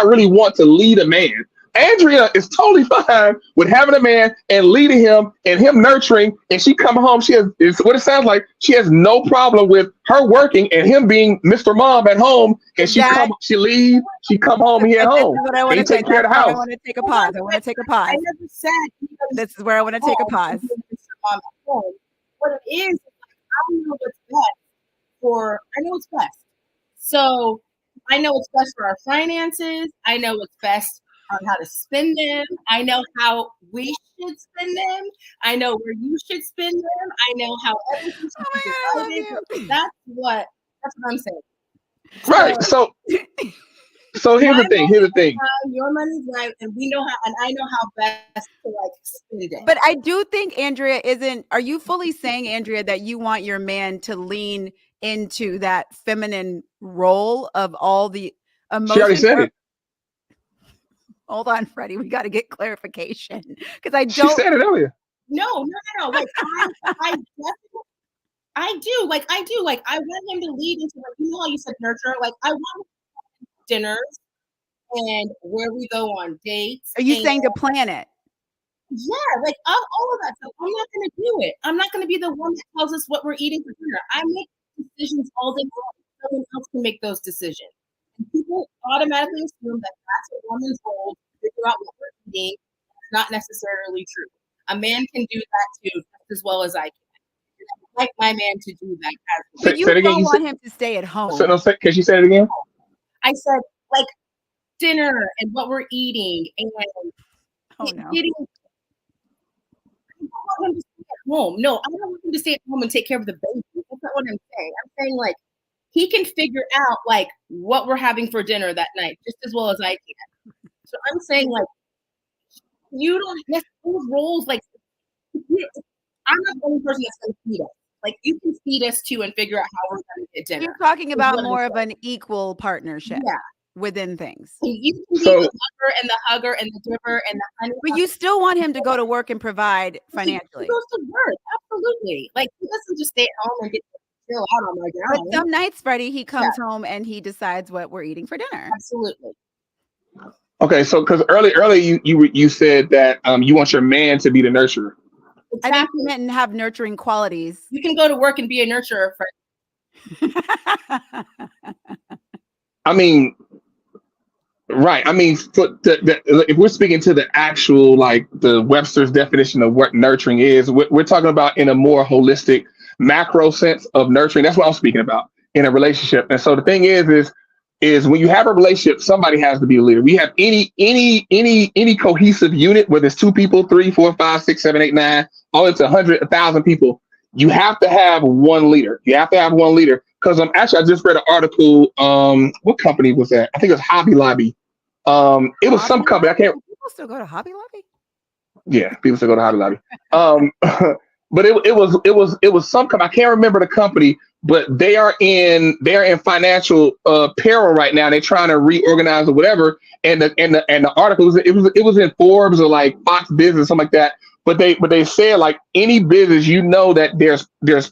really want to lead a man. Andrea is totally fine with having a man and leading him and him nurturing, and she come home. It's what it sounds like. She has no problem with her working and him being Mr. Mom at home. And she leaves, she come home and he at home. And he take care of the house. I want to take a pause. I never said. This is where I want to take a pause. Mr. Mom at home. What it is, I know what's best I know what's best. So I know what's best for our finances. I know what's best on how to spend them. I know how we should spend them. I know where you should spend them. I know how everything should be divided. That's what I'm saying. Right. So here's the thing. Your money's right, and we know how, and I know how best to like spend it. But I do think Andrea are you fully saying, Andrea, that you want your man to lean into that feminine role of all the emotions? She already said it. Hold on, Freddie. We got to get clarification because She said it earlier. No. Like I do. Like I want him to lead into like you know how you said nurture. Like I want dinners and where we go on dates. Are you saying to plan it? Yeah, like all of that stuff. I'm not going to do it. I'm not going to be the one that tells us what we're eating for dinner. I make decisions all day long. Someone else can make those decisions. And people automatically assume that that's a woman's role to figure out what we're eating. It's not necessarily true. A man can do that too, just as well as I can. I like my man to do that. But you don't want him to stay at home. Can she say it again? I said, like, dinner and what we're eating and getting. I don't want him to stay at home. No, I don't want him to stay at home and take care of the baby. That's not what I'm saying. I'm saying, like, he can figure out, like, what we're having for dinner that night just as well as I can. So I'm saying, like, you don't necessarily roles, like, I'm not the only person that's going to feed us. Like, you can feed us too and figure out how we're going to get dinner. You're talking about more of an equal partnership within things. You can be the hugger and the giver and the honey. But you still want him to go to work and provide financially. He goes to work, absolutely. Like, he doesn't just stay at home and get to chill out on my ground. But some nights, Freddie, he comes home and he decides what we're eating for dinner. Absolutely. Okay, so because earlier you said that you want your man to be the nurturer. Exactly. I think you meant have nurturing qualities. You can go to work and be a nurturer, Fred. I mean, right. I mean, if we're speaking to the actual, like the Webster's definition of what nurturing is, we're talking about in a more holistic macro sense of nurturing. That's what I'm speaking about in a relationship. And so the thing is when you have a relationship, somebody has to be a leader. We have any cohesive unit, whether it's 2 people, 3, 4, 5, 6, 7, 8, 9, all into 100, 1,000 people. You have to have one leader. You have to have one leader. Because actually, I just read an article. What company was that? I think it was Hobby Lobby. It was some company. I can't. People still go to Hobby Lobby? Yeah, people still go to Hobby Lobby. But it was some company. I can't remember the company, but they're in financial peril right now. They're trying to reorganize or whatever. And the article it was in Forbes or like Fox Business, something like that. But they said like any business, that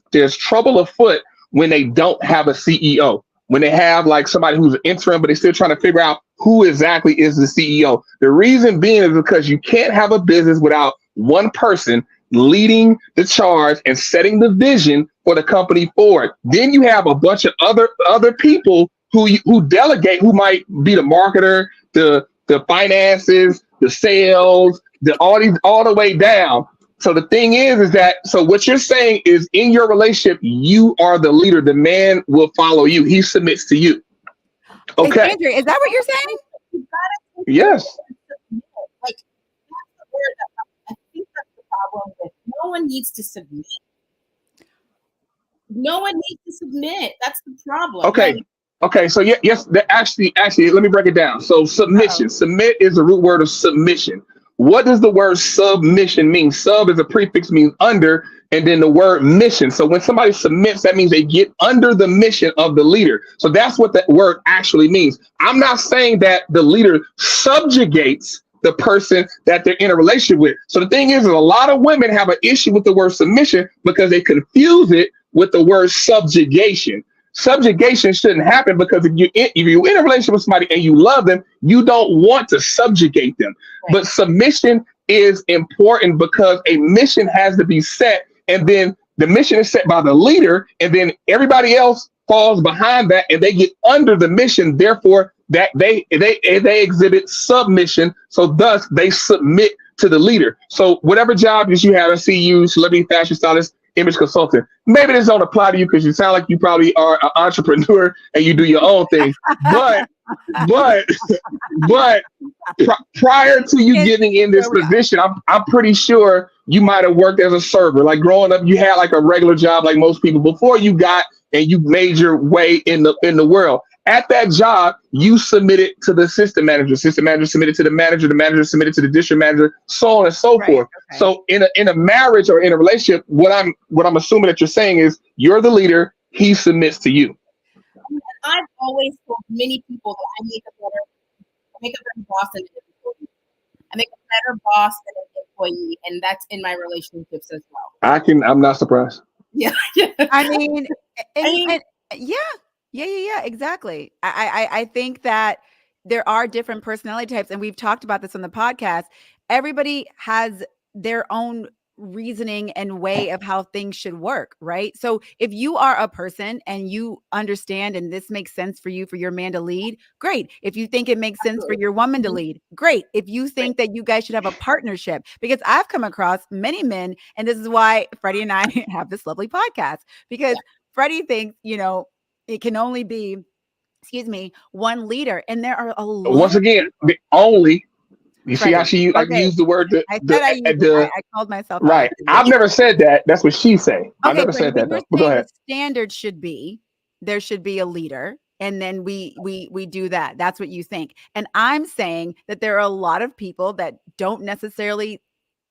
there's trouble afoot when they don't have a CEO. When they have like somebody who's an interim, but they're still trying to figure out who exactly is the CEO. The reason being is because you can't have a business without one person leading the charge and setting the vision for the company forward. Then you have a bunch of other people who delegate, who might be the marketer, the finances, the sales, all the way down. So the thing is that, so what you're saying is in your relationship, you are the leader. The man will follow you. He submits to you. Okay. Andrea, is that what you're saying? Yes. Like, that's the word that I think that's the problem with. No one needs to submit. No one needs to submit. That's the problem. Okay. Like, Okay. So yes, actually, let me break it down. So submission. Submit is the root word of submission. What does the word submission mean? Sub is a prefix, means under, and then the word mission. So when somebody submits, that means they get under the mission of the leader. So that's what that word actually means. I'm not saying that the leader subjugates the person that they're in a relationship with. So the thing is a lot of women have an issue with the word submission because they confuse it with the word subjugation. Subjugation shouldn't happen because if you're in a relationship with somebody and you love them, you don't want to subjugate them. Right. But submission is important because a mission has to be set, and then the mission is set by the leader, and then everybody else falls behind that and they get under the mission. Therefore, that they exhibit submission, so thus they submit to the leader. So whatever job that you have, I see you, celebrity fashion stylist, image consultant. Maybe this don't apply to you because you sound like you probably are an entrepreneur and you do your own thing. But prior to you getting in this position, I'm pretty sure you might have worked as a server. Like growing up, you had like a regular job like most people before you got and you made your way in the world. At that job, you submitted to the system manager submitted to the manager submitted to the district manager, so on and so forth. Okay. So in a marriage or in a relationship, what I'm assuming that you're saying is you're the leader, he submits to you. I've always told many people that I make a better boss than an employee. I make a better boss than an employee, and that's in my relationships as well. I'm not surprised. Yeah. I mean, Yeah, exactly. I think that there are different personality types, and we've talked about this on the podcast. Everybody has their own reasoning and way of how things should work, right? So if you are a person and you understand and this makes sense for you, for your man to lead, great. If you think it makes sense for your woman to lead, great. If you think that you guys should have a partnership, because I've come across many men, and this is why Freddie and I have this lovely podcast, because Freddie thinks, it can only be, one leader. And there are a lot. Once again, the only, you see how she used the word. I called myself right. I've never said that. That's what she's saying. I've never said that. Though. Go ahead. The standard should be, there should be a leader. And then we do that. That's what you think. And I'm saying that there are a lot of people that don't necessarily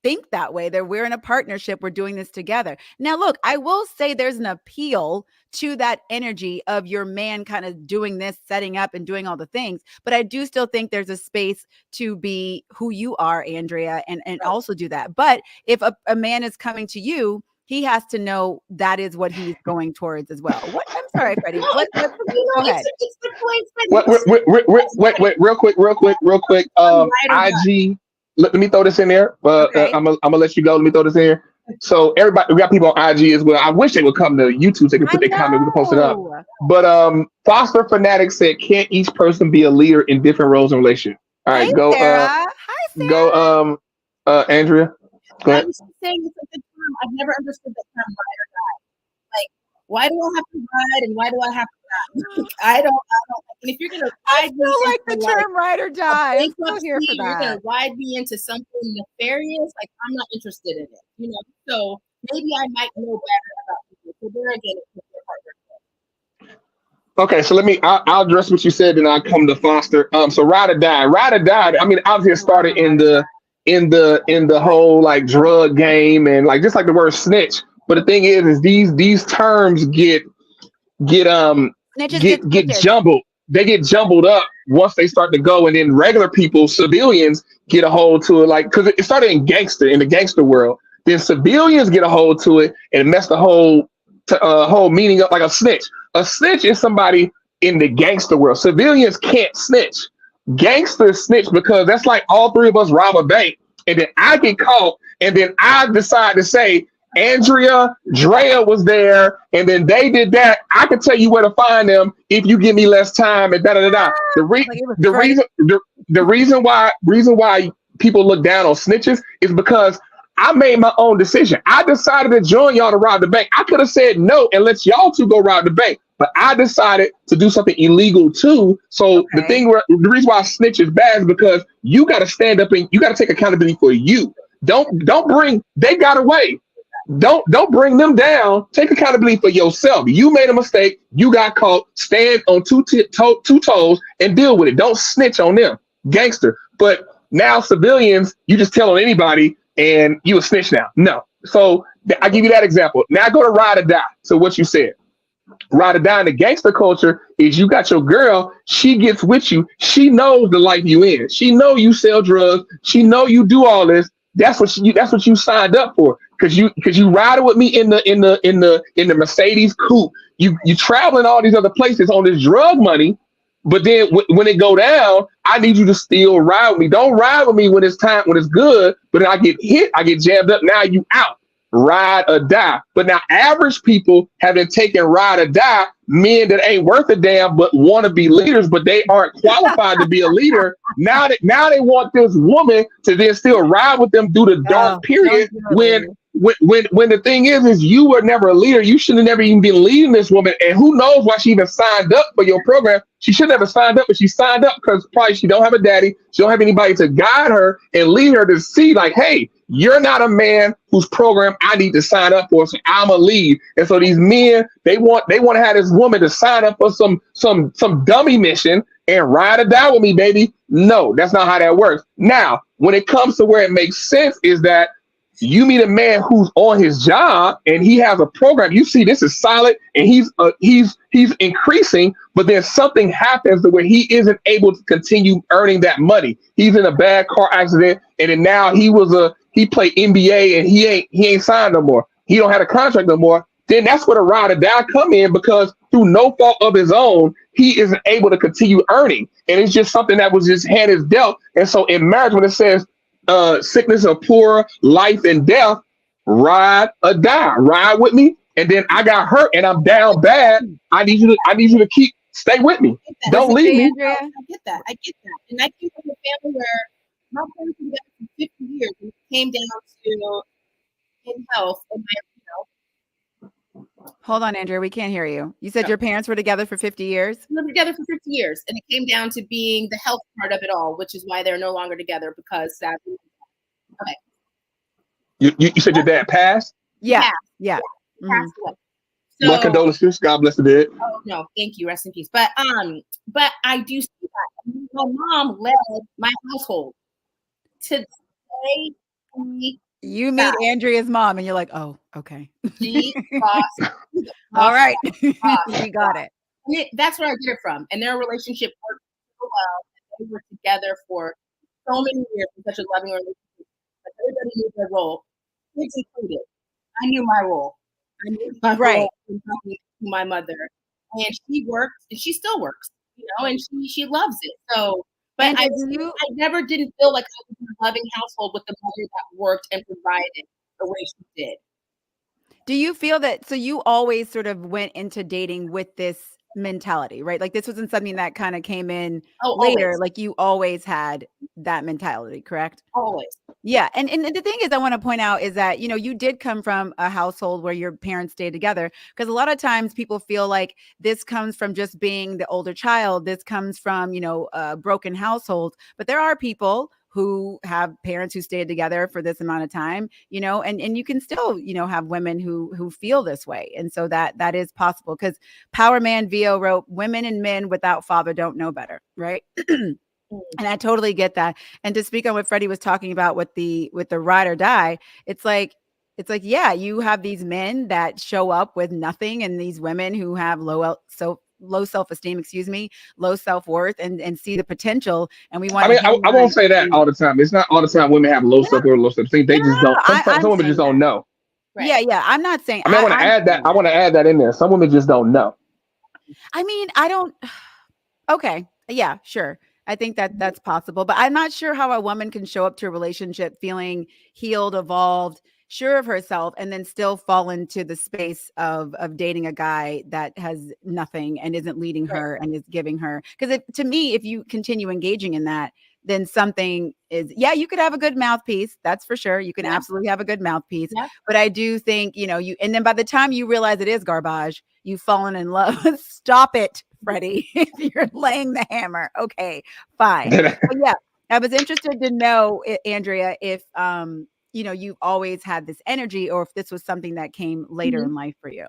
think that way. We're in a partnership. We're doing this together. Now, look, I will say there's an appeal to that energy of your man kind of doing this, setting up and doing all the things. But I do still think there's a space to be who you are, Andrea, and also do that. But if a man is coming to you, he has to know that is what he's going towards as well. What? I'm sorry, Freddie. Go ahead. It's the place. Wait, real quick. IG. Let me throw this in there. Okay. I'm gonna let you go. Let me throw this in here. So everybody, we got people on IG as well. I wish they would come to YouTube so they can put their comment. We can post it up. But Phosphor Fanatic said, "Can't each person be a leader in different roles in relationship?" All right, go. Sarah. Hi, Sarah. Go. Andrea. Go ahead. I was saying it's a good term. I've never understood the term ride or die. Why do I have to ride and why do I have to die? I don't. And if you're gonna I ride me still like the into term ride or a die. I'm still bankruptcy, here for you're gonna that. ride me into something nefarious, like I'm not interested in it. You know, so maybe I might know better about people. So there again, it's their partner. Okay, so I'll address what you said, and I'll come to Foster. So ride or die, ride or die. I mean, obviously it started in the whole like drug game and like just like the word snitch. But the thing is these terms get Snitches get get stitches. jumbled. They get jumbled up once they start to go, and then regular people, civilians, get a hold to it. Like because it started in the gangster world. Then civilians get a hold to it and mess the whole meaning up like a snitch. A snitch is somebody in the gangster world. Civilians can't snitch. Gangsters snitch because that's like all three of us rob a bank, and then I get caught, and then I decide to say Andrea, Drea was there, and then they did that. I can tell you where to find them if you give me less time and da da da da. Like it was The Freddie. reason why people look down on snitches is because I made my own decision. I decided to join y'all to rob the bank. I could have said no and let y'all two go rob the bank, but I decided to do something illegal too. So Okay. the reason why snitch is bad is because you got to stand up and you got to take accountability for you. Don't bring they got away. Don't bring them down. Take accountability for yourself. You made a mistake. You got caught. Stand on two toes and deal with it. Don't snitch on them, gangster. But now civilians, you just tell on anybody and you a snitch now. No. So I give you that example. Now go to ride or die. So what you said, ride or die in the gangster culture is you got your girl. She gets with you. She knows the life you in. She know you sell drugs. She know you do all this. That's what you signed up for because you riding with me in the Mercedes coupe. You traveling all these other places on this drug money, but then when it go down, I need you to still ride with me. Don't ride with me when it's time when it's good, but then I get hit, I get jammed up. Now you out. Ride or die. But now average people have been taking ride or die, men that ain't worth a damn but want to be leaders, but they aren't qualified to be a leader. Now they want this woman to then still ride with them through the dark Oh, period don't do it, when the thing is you were never a leader. You should have never even been leading this woman. And who knows why she even signed up for your program. She should never signed up, but she signed up because probably she don't have a daddy. She don't have anybody to guide her and lead her to see like, hey, you're not a man whose program I need to sign up for, so I'm a lead. And so these men, they want to have this woman to sign up for some dummy mission and ride or die with me, baby. No, that's not how that works. Now, when it comes to where it makes sense is that you meet a man who's on his job and he has a program. You see, this is solid, and he's increasing. But then something happens to where he isn't able to continue earning that money. He's in a bad car accident, and then now he played NBA and he ain't signed no more. He don't have a contract no more. Then that's where the ride or die come in because through no fault of his own, he isn't able to continue earning, and it's just something that was just hand is dealt. And so in marriage, when it says sickness or poor, life and death, ride or die. Ride with me. And then I got hurt and I'm down bad. I need you to stay with me. Don't leave me. Andrea? I get that. And I came from a family where my parents were together for 50 years and it came down to in health and Hold on, Andrea. We can't hear you. You said your parents were together for 50 years? we were together for 50 years and it came down to being the health part of it all, which is why they're no longer together because sadly. Okay. You said your dad passed? Yeah. Yeah. Passed away. My condolences. God bless the dead. Oh no, thank you. Rest in peace. But I do see that. My mom led my household to stay. You meet Andrea's mom and you're like, oh, okay. She lost. All right. We got it. That's where I get it from. And their relationship worked so well. They were together for so many years in such a loving relationship. But everybody knew their role, kids included. I knew my role. I knew my role in talking to my mother. And she worked, and she still works, and she loves it. So, but I never didn't feel like I was in a loving household with the mother that worked and provided the way she did. Do you feel that, so you always sort of went into dating with this mentality, right? Like this wasn't something that kind of came in Oh, later. always, Like you always had that mentality, correct? always. Yeah. And the thing is, I want to point out is that, you know, you did come from a household where your parents stayed together. Because a lot of times people feel like this comes from just being the older child. This comes from, you know, broken households. But there are people who have parents who stayed together for this amount of time, you know, and you can still, you know, have women who feel this way. And so that is possible because Power Man VO wrote, women and men without father don't know better, right? And I totally get that. And to speak on what Freddie was talking about with the ride or die, it's like, yeah, you have these men that show up with nothing and these women who have low self-esteem, low self-worth and see the potential. And we want I to mean, hang I won't on say that to, all the time. It's not all the time women have low no, self-worth, low self-esteem. They just don't. I'm Some women saying just don't that. know. Right. Yeah. I'm not saying, I mean, I want to I'm add that. saying I that. want to add that in there. Some women just don't know. I mean, I don't, okay. Yeah, sure. I think that that's possible, but I'm not sure how a woman can show up to a relationship feeling healed, evolved, sure of herself, and then still fall into the space of dating a guy that has nothing and isn't leading Right. her and is giving her. Because to me, if you continue engaging in that, then something is, yeah, you could have a good mouthpiece. That's for sure. You can Yeah. absolutely have a good mouthpiece. Yeah. But I do think, you know, and then by the time you realize it is garbage, you've fallen in love. Stop it, Freddie. If you're laying the hammer, okay, fine. But yeah, I was interested to know, Andrea, if you know, you've always had this energy or if this was something that came later Mhm. in life for you.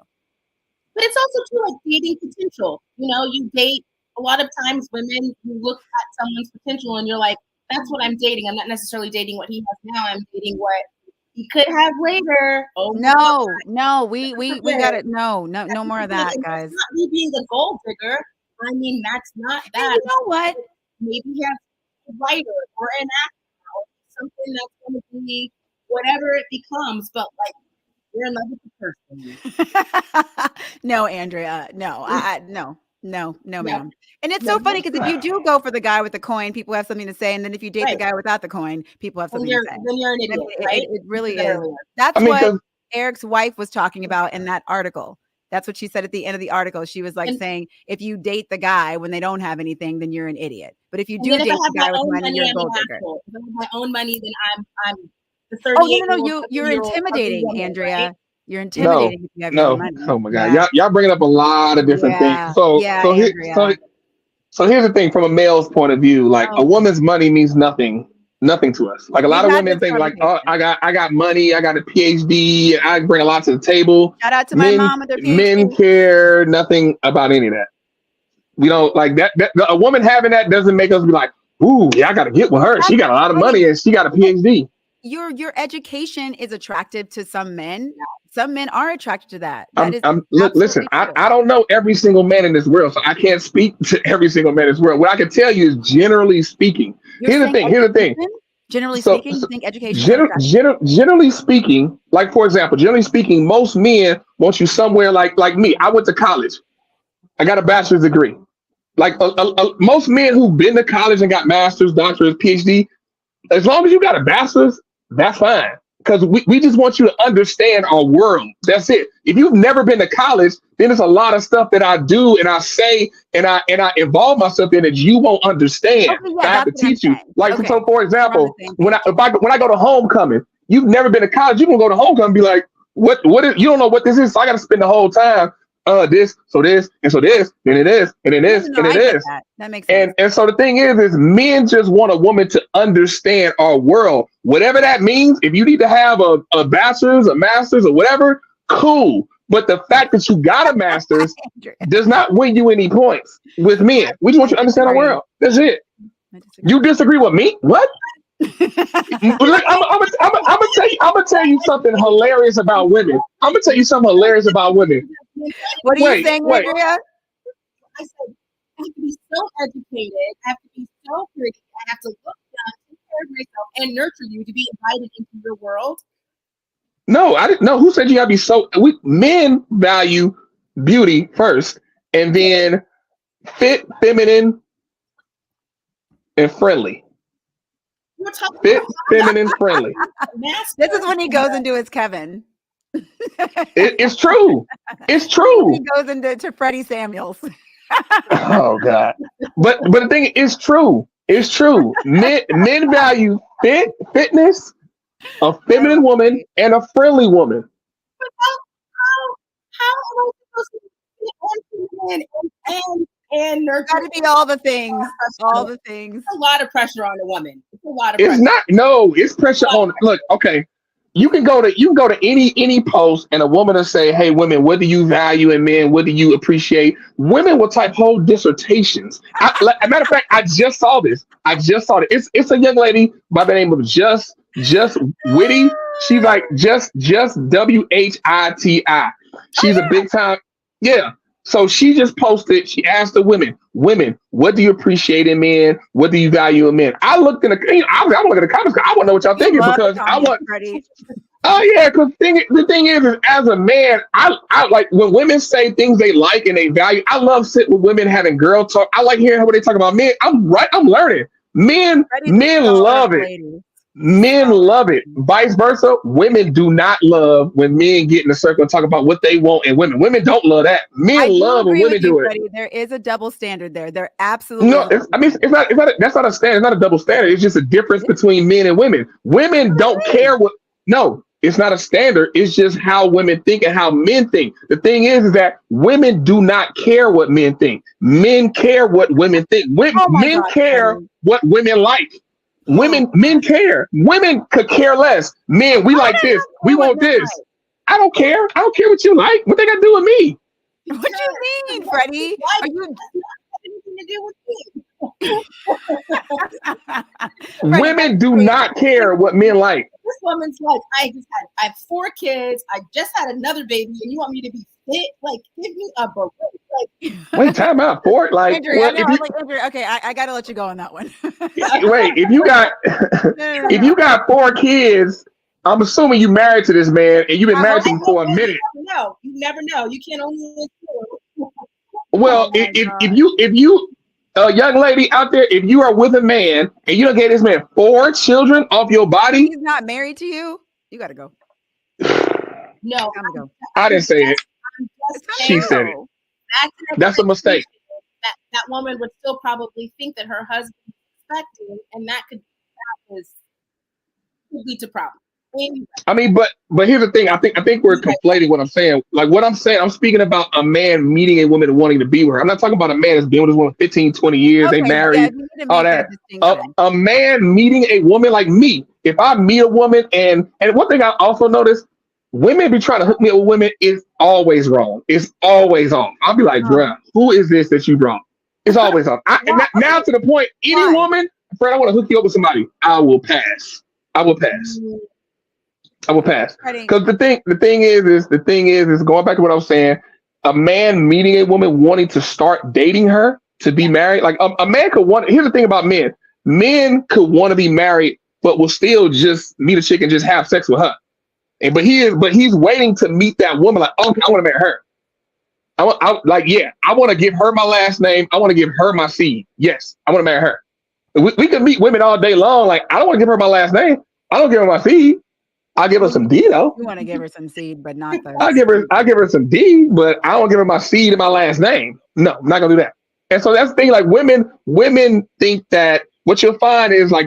But it's also too like dating potential. You know, you date a lot of times women, you look at someone's potential and you're like, that's what I'm dating. I'm not necessarily dating what he has now. I'm dating what he could have later. Oh my God. No, we got it. No more of that, And that's guys. not me being a gold digger. I mean, that's not And that. you know what? Maybe he has a writer or an actor or something that's going to be whatever it becomes. But like, you're in love with the person. No, Andrea. No, no, Yeah. ma'am. And it's No, so funny that's because if you do go for the guy with the coin, people have something to say, and then if you date the right. guy without the coin, people have Then something to say. you're an I idiot, mean, right? it really You said is. earlier. That's I mean, what because Eric's wife was talking about in that article. That's what she said at the end of the article. She was like And, saying, if you date the guy when they don't have anything, then you're an idiot. But if you and do then if I date the have my guy with own money, money, you're a I'm an gold digger. asshole. If I have my own money, then I'm the Oh, no, 38-year-old, you're 70-year-old ugly intimidating, woman, Andrea. right? You're no, intimidating if you have your own no. money. Oh my God, Yeah. y'all bringing up a lot of different things. Yeah. So Yeah, so here, Andrea. so here's the thing from a male's point of view. Like a Oh, woman's money means nothing to us. Like a we've lot of had this women think like, oh, conversation. I got money, I got a PhD, I bring a lot to the table. Shout out to my mom with her Men PhD. care nothing about any of that. We don't like that. A woman having that doesn't make us be like, ooh, yeah, I got to get with her. That's She got a lot of right. money and she got a PhD. Your education is attractive to some men. Some men are attracted to that. That is Look, listen, absolutely true. I don't know every single man in this world, so I can't speak to every single man in this world. What I can tell you is generally speaking. You're Here's the saying thing. Here's the thing. education? Generally So, speaking, you think education is gener- attractive? generally speaking, like for example, generally speaking, most men want you somewhere like me. I went to college. I got a bachelor's degree. Like most men who've been to college and got masters, doctorate, PhD, as long as you got a bachelor's, that's fine. Because we just want you to understand our world. That's it. If you've never been to college, then there's a lot of stuff that I do and I say and I involve myself in that you won't understand. Okay, I yeah, have to that's what I'm teach you. saying. Like Okay. so, for We're on the example, same when page. when I go to homecoming, you've never been to college, you can go to homecoming and be like, what is, you don't know what this is, so I got to spend the whole time this, so this, and so this, then it is, and then this, No, and I it get is. that. That makes sense. And so the thing is men just want a woman to understand our world. Whatever that means, if you need to have a bachelor's, a master's, or whatever, cool. But the fact that you got a master's Andrea, does not win you any points with men. We just want you to understand our disagree. world. That's it. I disagree. You disagree with me? What? Look, I'm gonna tell you something hilarious about women. I'm gonna tell you something hilarious about women. What are you Wait, saying, wait. Andrea? I said, I have to be so educated. I have to be so pretty. I have to look young, take care of myself, and nurture you to be invited into your world. No, I didn't know. Who said you gotta be so? Men value beauty first, and then fit, feminine, and friendly. We're talking Fit, about feminine, friendly. This is when he goes into his Kevin. It's true. It's He true. goes into Freddie Samuels. Oh God. But the thing is true. It's true. Men value fitness, a feminine woman, and a friendly woman. But how am I supposed to be on and nurture? Got to be all the things. All the things. It's a lot of pressure on a woman. It's a lot of It's pressure. not. No, it's pressure on. Look, okay. You can go to any post, and a woman will say, "Hey, women, what do you value in men? What do you appreciate?" Women will type whole dissertations. As a matter of fact, I just saw this. It's a young lady by the name of Just Witty. She's like just WHITI. She's a big time. Yeah. So she just posted. She asked the women, what do you appreciate in men? What do you value in men? I looked in I'm looking at the comments. I want to know what y'all thinking because I want. Oh yeah, because the thing is as a man, I like when women say things they like and they value. I love sitting with women having girl talk. I like hearing what they talk about men. I'm learning. Men love it. Men love it. Vice versa, women do not love when men get in a circle and talk about what they want, and women don't love that. Men love when women do it. There is a double standard there. There absolutely. No, it's not. That's not a standard. It's not a double standard. It's just a difference between men and women. Women don't care what. No, it's not a standard. It's just how women think and how men think. The thing is that women do not care what men think. Men care what women think. Men care what women like. Men care. Women could care less. Men, we like this. We want this. I don't care. I don't care what you like. What they got to do with me? What do you mean, Freddie? Are you anything to do with me? Women do not care what men like. This woman's like, I have 4 kids. I just had another baby, and you want me to be fit? Like, give me a break. Like, wait, time out for it. Like, Andrea, Andrea, okay, I got to let you go on that one. Wait, if you got 4 kids, I'm assuming you married to this man, and you've been married to him for a minute. You never know. You can't only assume. Well, if you young lady out there, if you are with a man and you don't get this man 4 children off your body, he's not married to you. You got to go. No, I didn't say it. She said it. That's a mistake. That woman would still probably think that her husband is expecting, and that could lead to problems. I mean, but here's the thing. I think we're conflating what I'm saying. Like what I'm saying, I'm speaking about a man meeting a woman and wanting to be with her. I'm not talking about a man that's been with this woman 15, 20 years. They married, all that. A man meeting a woman like me. If I meet a woman and one thing I also noticed, women be trying to hook me up with women is always wrong. It's always on. I'll be like, bruh, who is this that you brought? It's always on. Now to the point, any woman, Fred, I want to hook you up with somebody. I will pass. Because the thing is going back to what I was saying, a man meeting a woman wanting to start dating her to be married. Like a man could want, here's the thing about men. Men could want to be married, but will still just meet a chick and just have sex with her. But he's waiting to meet that woman. Like, okay, I want to marry her. I want to give her my last name. I want to give her my seed. Yes, I want to marry her. We can meet women all day long. Like, I don't want to give her my last name. I don't give her my seed. I'll give her some D though. You want to give her some seed, but not the. I'll give her some D, but I don't give her my seed and my last name. No, I'm not gonna do that. And so that's the thing. Like women think that what you'll find is like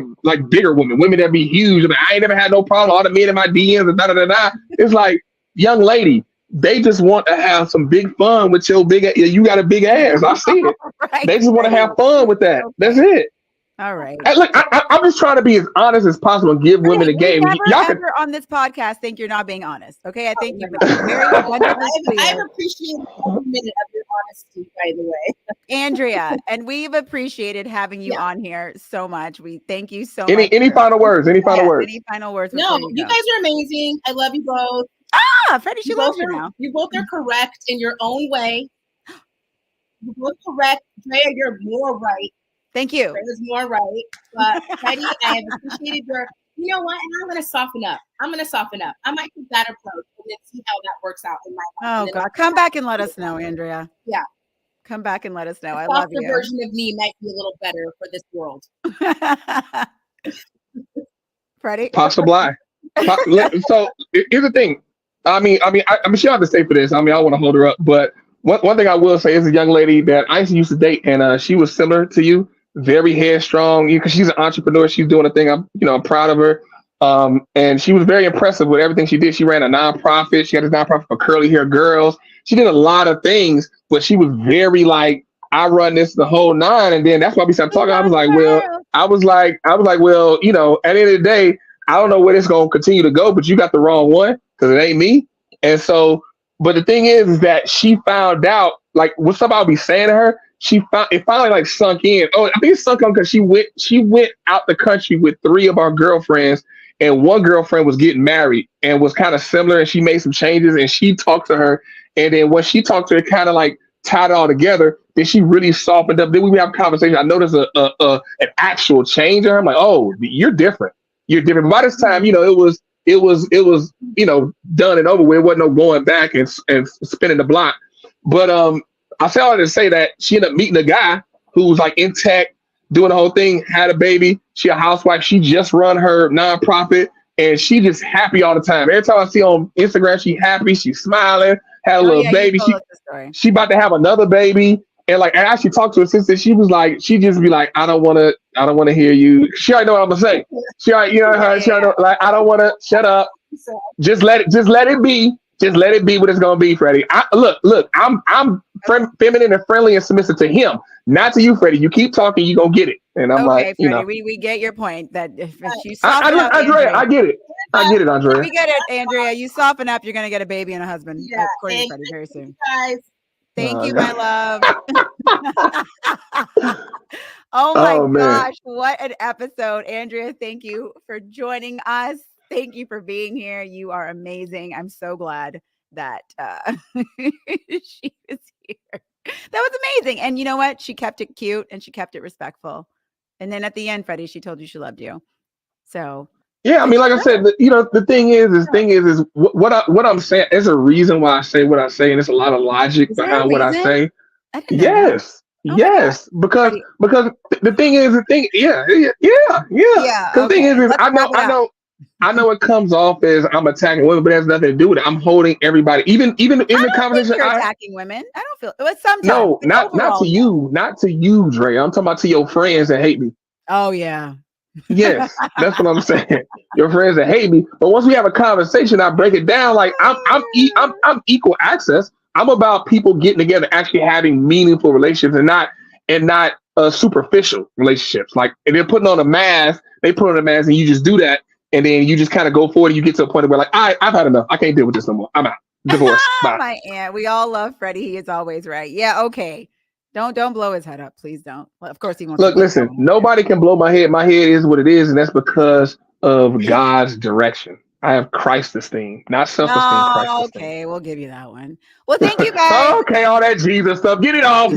bigger women that be huge. I mean, I ain't never had no problem. All the men in my DMs and da. It's like, young lady, they just want to have some big fun with your big. You got a big ass. I've seen it. Right. They just want to have fun with that. Okay. That's it. All right. Look, I'm just trying to be as honest as possible and give women a game. Y'all ever on this podcast think you're not being honest? Okay, I think you've been very abundantly clear. I've appreciated every minute of your honesty, by the way, Andrea, and we've appreciated having you on here so much. We thank you so much. Any final words? Any final words? Any final words? No, you guys are amazing. I love you both. Freddie, she loves you now. You both are correct in your own way. You're both correct. Drea, you're more right. Thank you. It was more right. But Freddie, I have appreciated your, you know what? And I'm going to soften up. I might take that approach and then see how that works out in my life. Oh, God. Come back and let us know, Andrea. Yeah. Come back and let us know. I love you. The version of me might be a little better for this world. Freddie? Possibly. So here's the thing. I mean, she don't have to stay for this. I mean, I want to hold her up, but one thing I will say is a young lady that I used to date, and she was similar to you, very headstrong. Because she's an entrepreneur, she's doing a thing. I'm proud of her. And she was very impressive with everything she did. She ran a nonprofit. She had a nonprofit for curly hair girls. She did a lot of things, but she was very like, I run this the whole nine. And then that's why we started talking. I was like, well, at the end of the day, I don't know where this gonna continue to go, but you got the wrong one because it ain't me. And so, but the thing is that she found out, like what somebody be saying to her, it finally like sunk in. Oh, I think it sunk in because she went out the country with 3 of our girlfriends, and one girlfriend was getting married and was kind of similar, and she made some changes, and she talked to her, and then when she talked to her, kind of like tied it all together. Then she really softened up. Then we have a conversation. I noticed an actual change in her. I'm like, oh, you're different. You're different. By this time, it was done and over with. There wasn't no going back and spinning the block. But I say all that to say that she ended up meeting a guy who was like in tech, doing the whole thing, had a baby. She a housewife. She just run her nonprofit, and she just happy all the time. Every time I see on Instagram, she happy. She's smiling. Had a little baby. She about to have another baby. And like, I actually talked to her sister. She was like, she just be like, I don't want to hear you. She already know what I'm gonna say. She already, She already know, like, I don't want to. Shut up. Just let it be. Just let it be what it's gonna be, Freddie. Look. I'm feminine and friendly and submissive to him, not to you, Freddie. You keep talking, you gonna get it. And I'm like, Freddie, we get your point. That if you Andrea, I get it. I get it, Andrea. We get it, Andrea. You soften up, you're gonna get a baby and a husband. Yeah, according to Freddie, very soon. Guys. Thank you, my love. Oh my gosh, what an episode. Andrea, thank you for joining us. Thank you for being here. You are amazing. I'm so glad that she was here. That was amazing. And you know what? She kept it cute and she kept it respectful. And then at the end, Freddie, she told you she loved you. So yeah, I mean, like I said, the thing is what I'm saying. There's a reason why I say what I say, and there's a lot of logic behind what I say. Yes, because the thing is, yeah. Because the thing is, I know it comes off as I'm attacking women, but it has nothing to do with it. I'm holding everybody, even in the conversation. You're attacking women. I don't feel it. Sometimes. No, not to you, Dre. I'm talking about to your friends that hate me. Oh yeah. Yes, that's what I'm saying. Your friends that hate me, but once we have a conversation, I break it down. Like I'm equal access. I'm about people getting together, actually having meaningful relationships, and not superficial relationships. Like if they're putting on a mask, and you just do that, and then you just kind of go forward. And you get to a point where like, I've had enough. I can't deal with this no more. I'm out. Divorce. Bye. My aunt. We all love Freddie. He is always right. Yeah. Okay. Don't blow his head up, please don't. Well, of course he wants. Look, listen. Nobody can blow my head. My head is what it is, and that's because of God's direction. I have Christ esteem, not self-esteem. Christ esteem. Okay, we'll give you that one. Well, thank you guys. Okay, all that Jesus stuff. Get it off.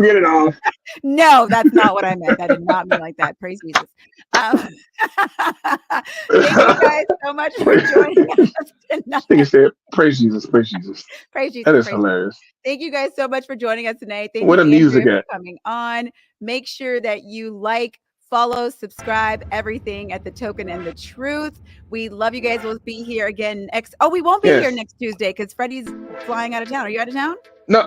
No, that's not what I meant. I did not mean like that. Praise Jesus. Thank you guys so much for joining us tonight. I think it said, praise Jesus. Praise Jesus. That is hilarious. Thank you guys so much for joining us tonight. Thank you, music for coming on. Make sure that you follow, subscribe, everything at The Token and the Truth. We love you guys. We'll be here again next. Oh, we won't be here next Tuesday because Freddie's flying out of town. Are you out of town? No.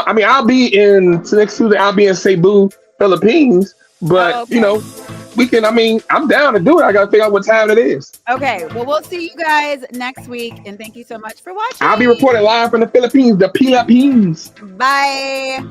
I mean, I'll be next Tuesday. I'll be in Cebu, Philippines. But we can. I mean, I'm down to do it. I got to figure out what time it is. Okay. Well, we'll see you guys next week, and thank you so much for watching. I'll be reporting live from the Philippines. The Philippines. Bye.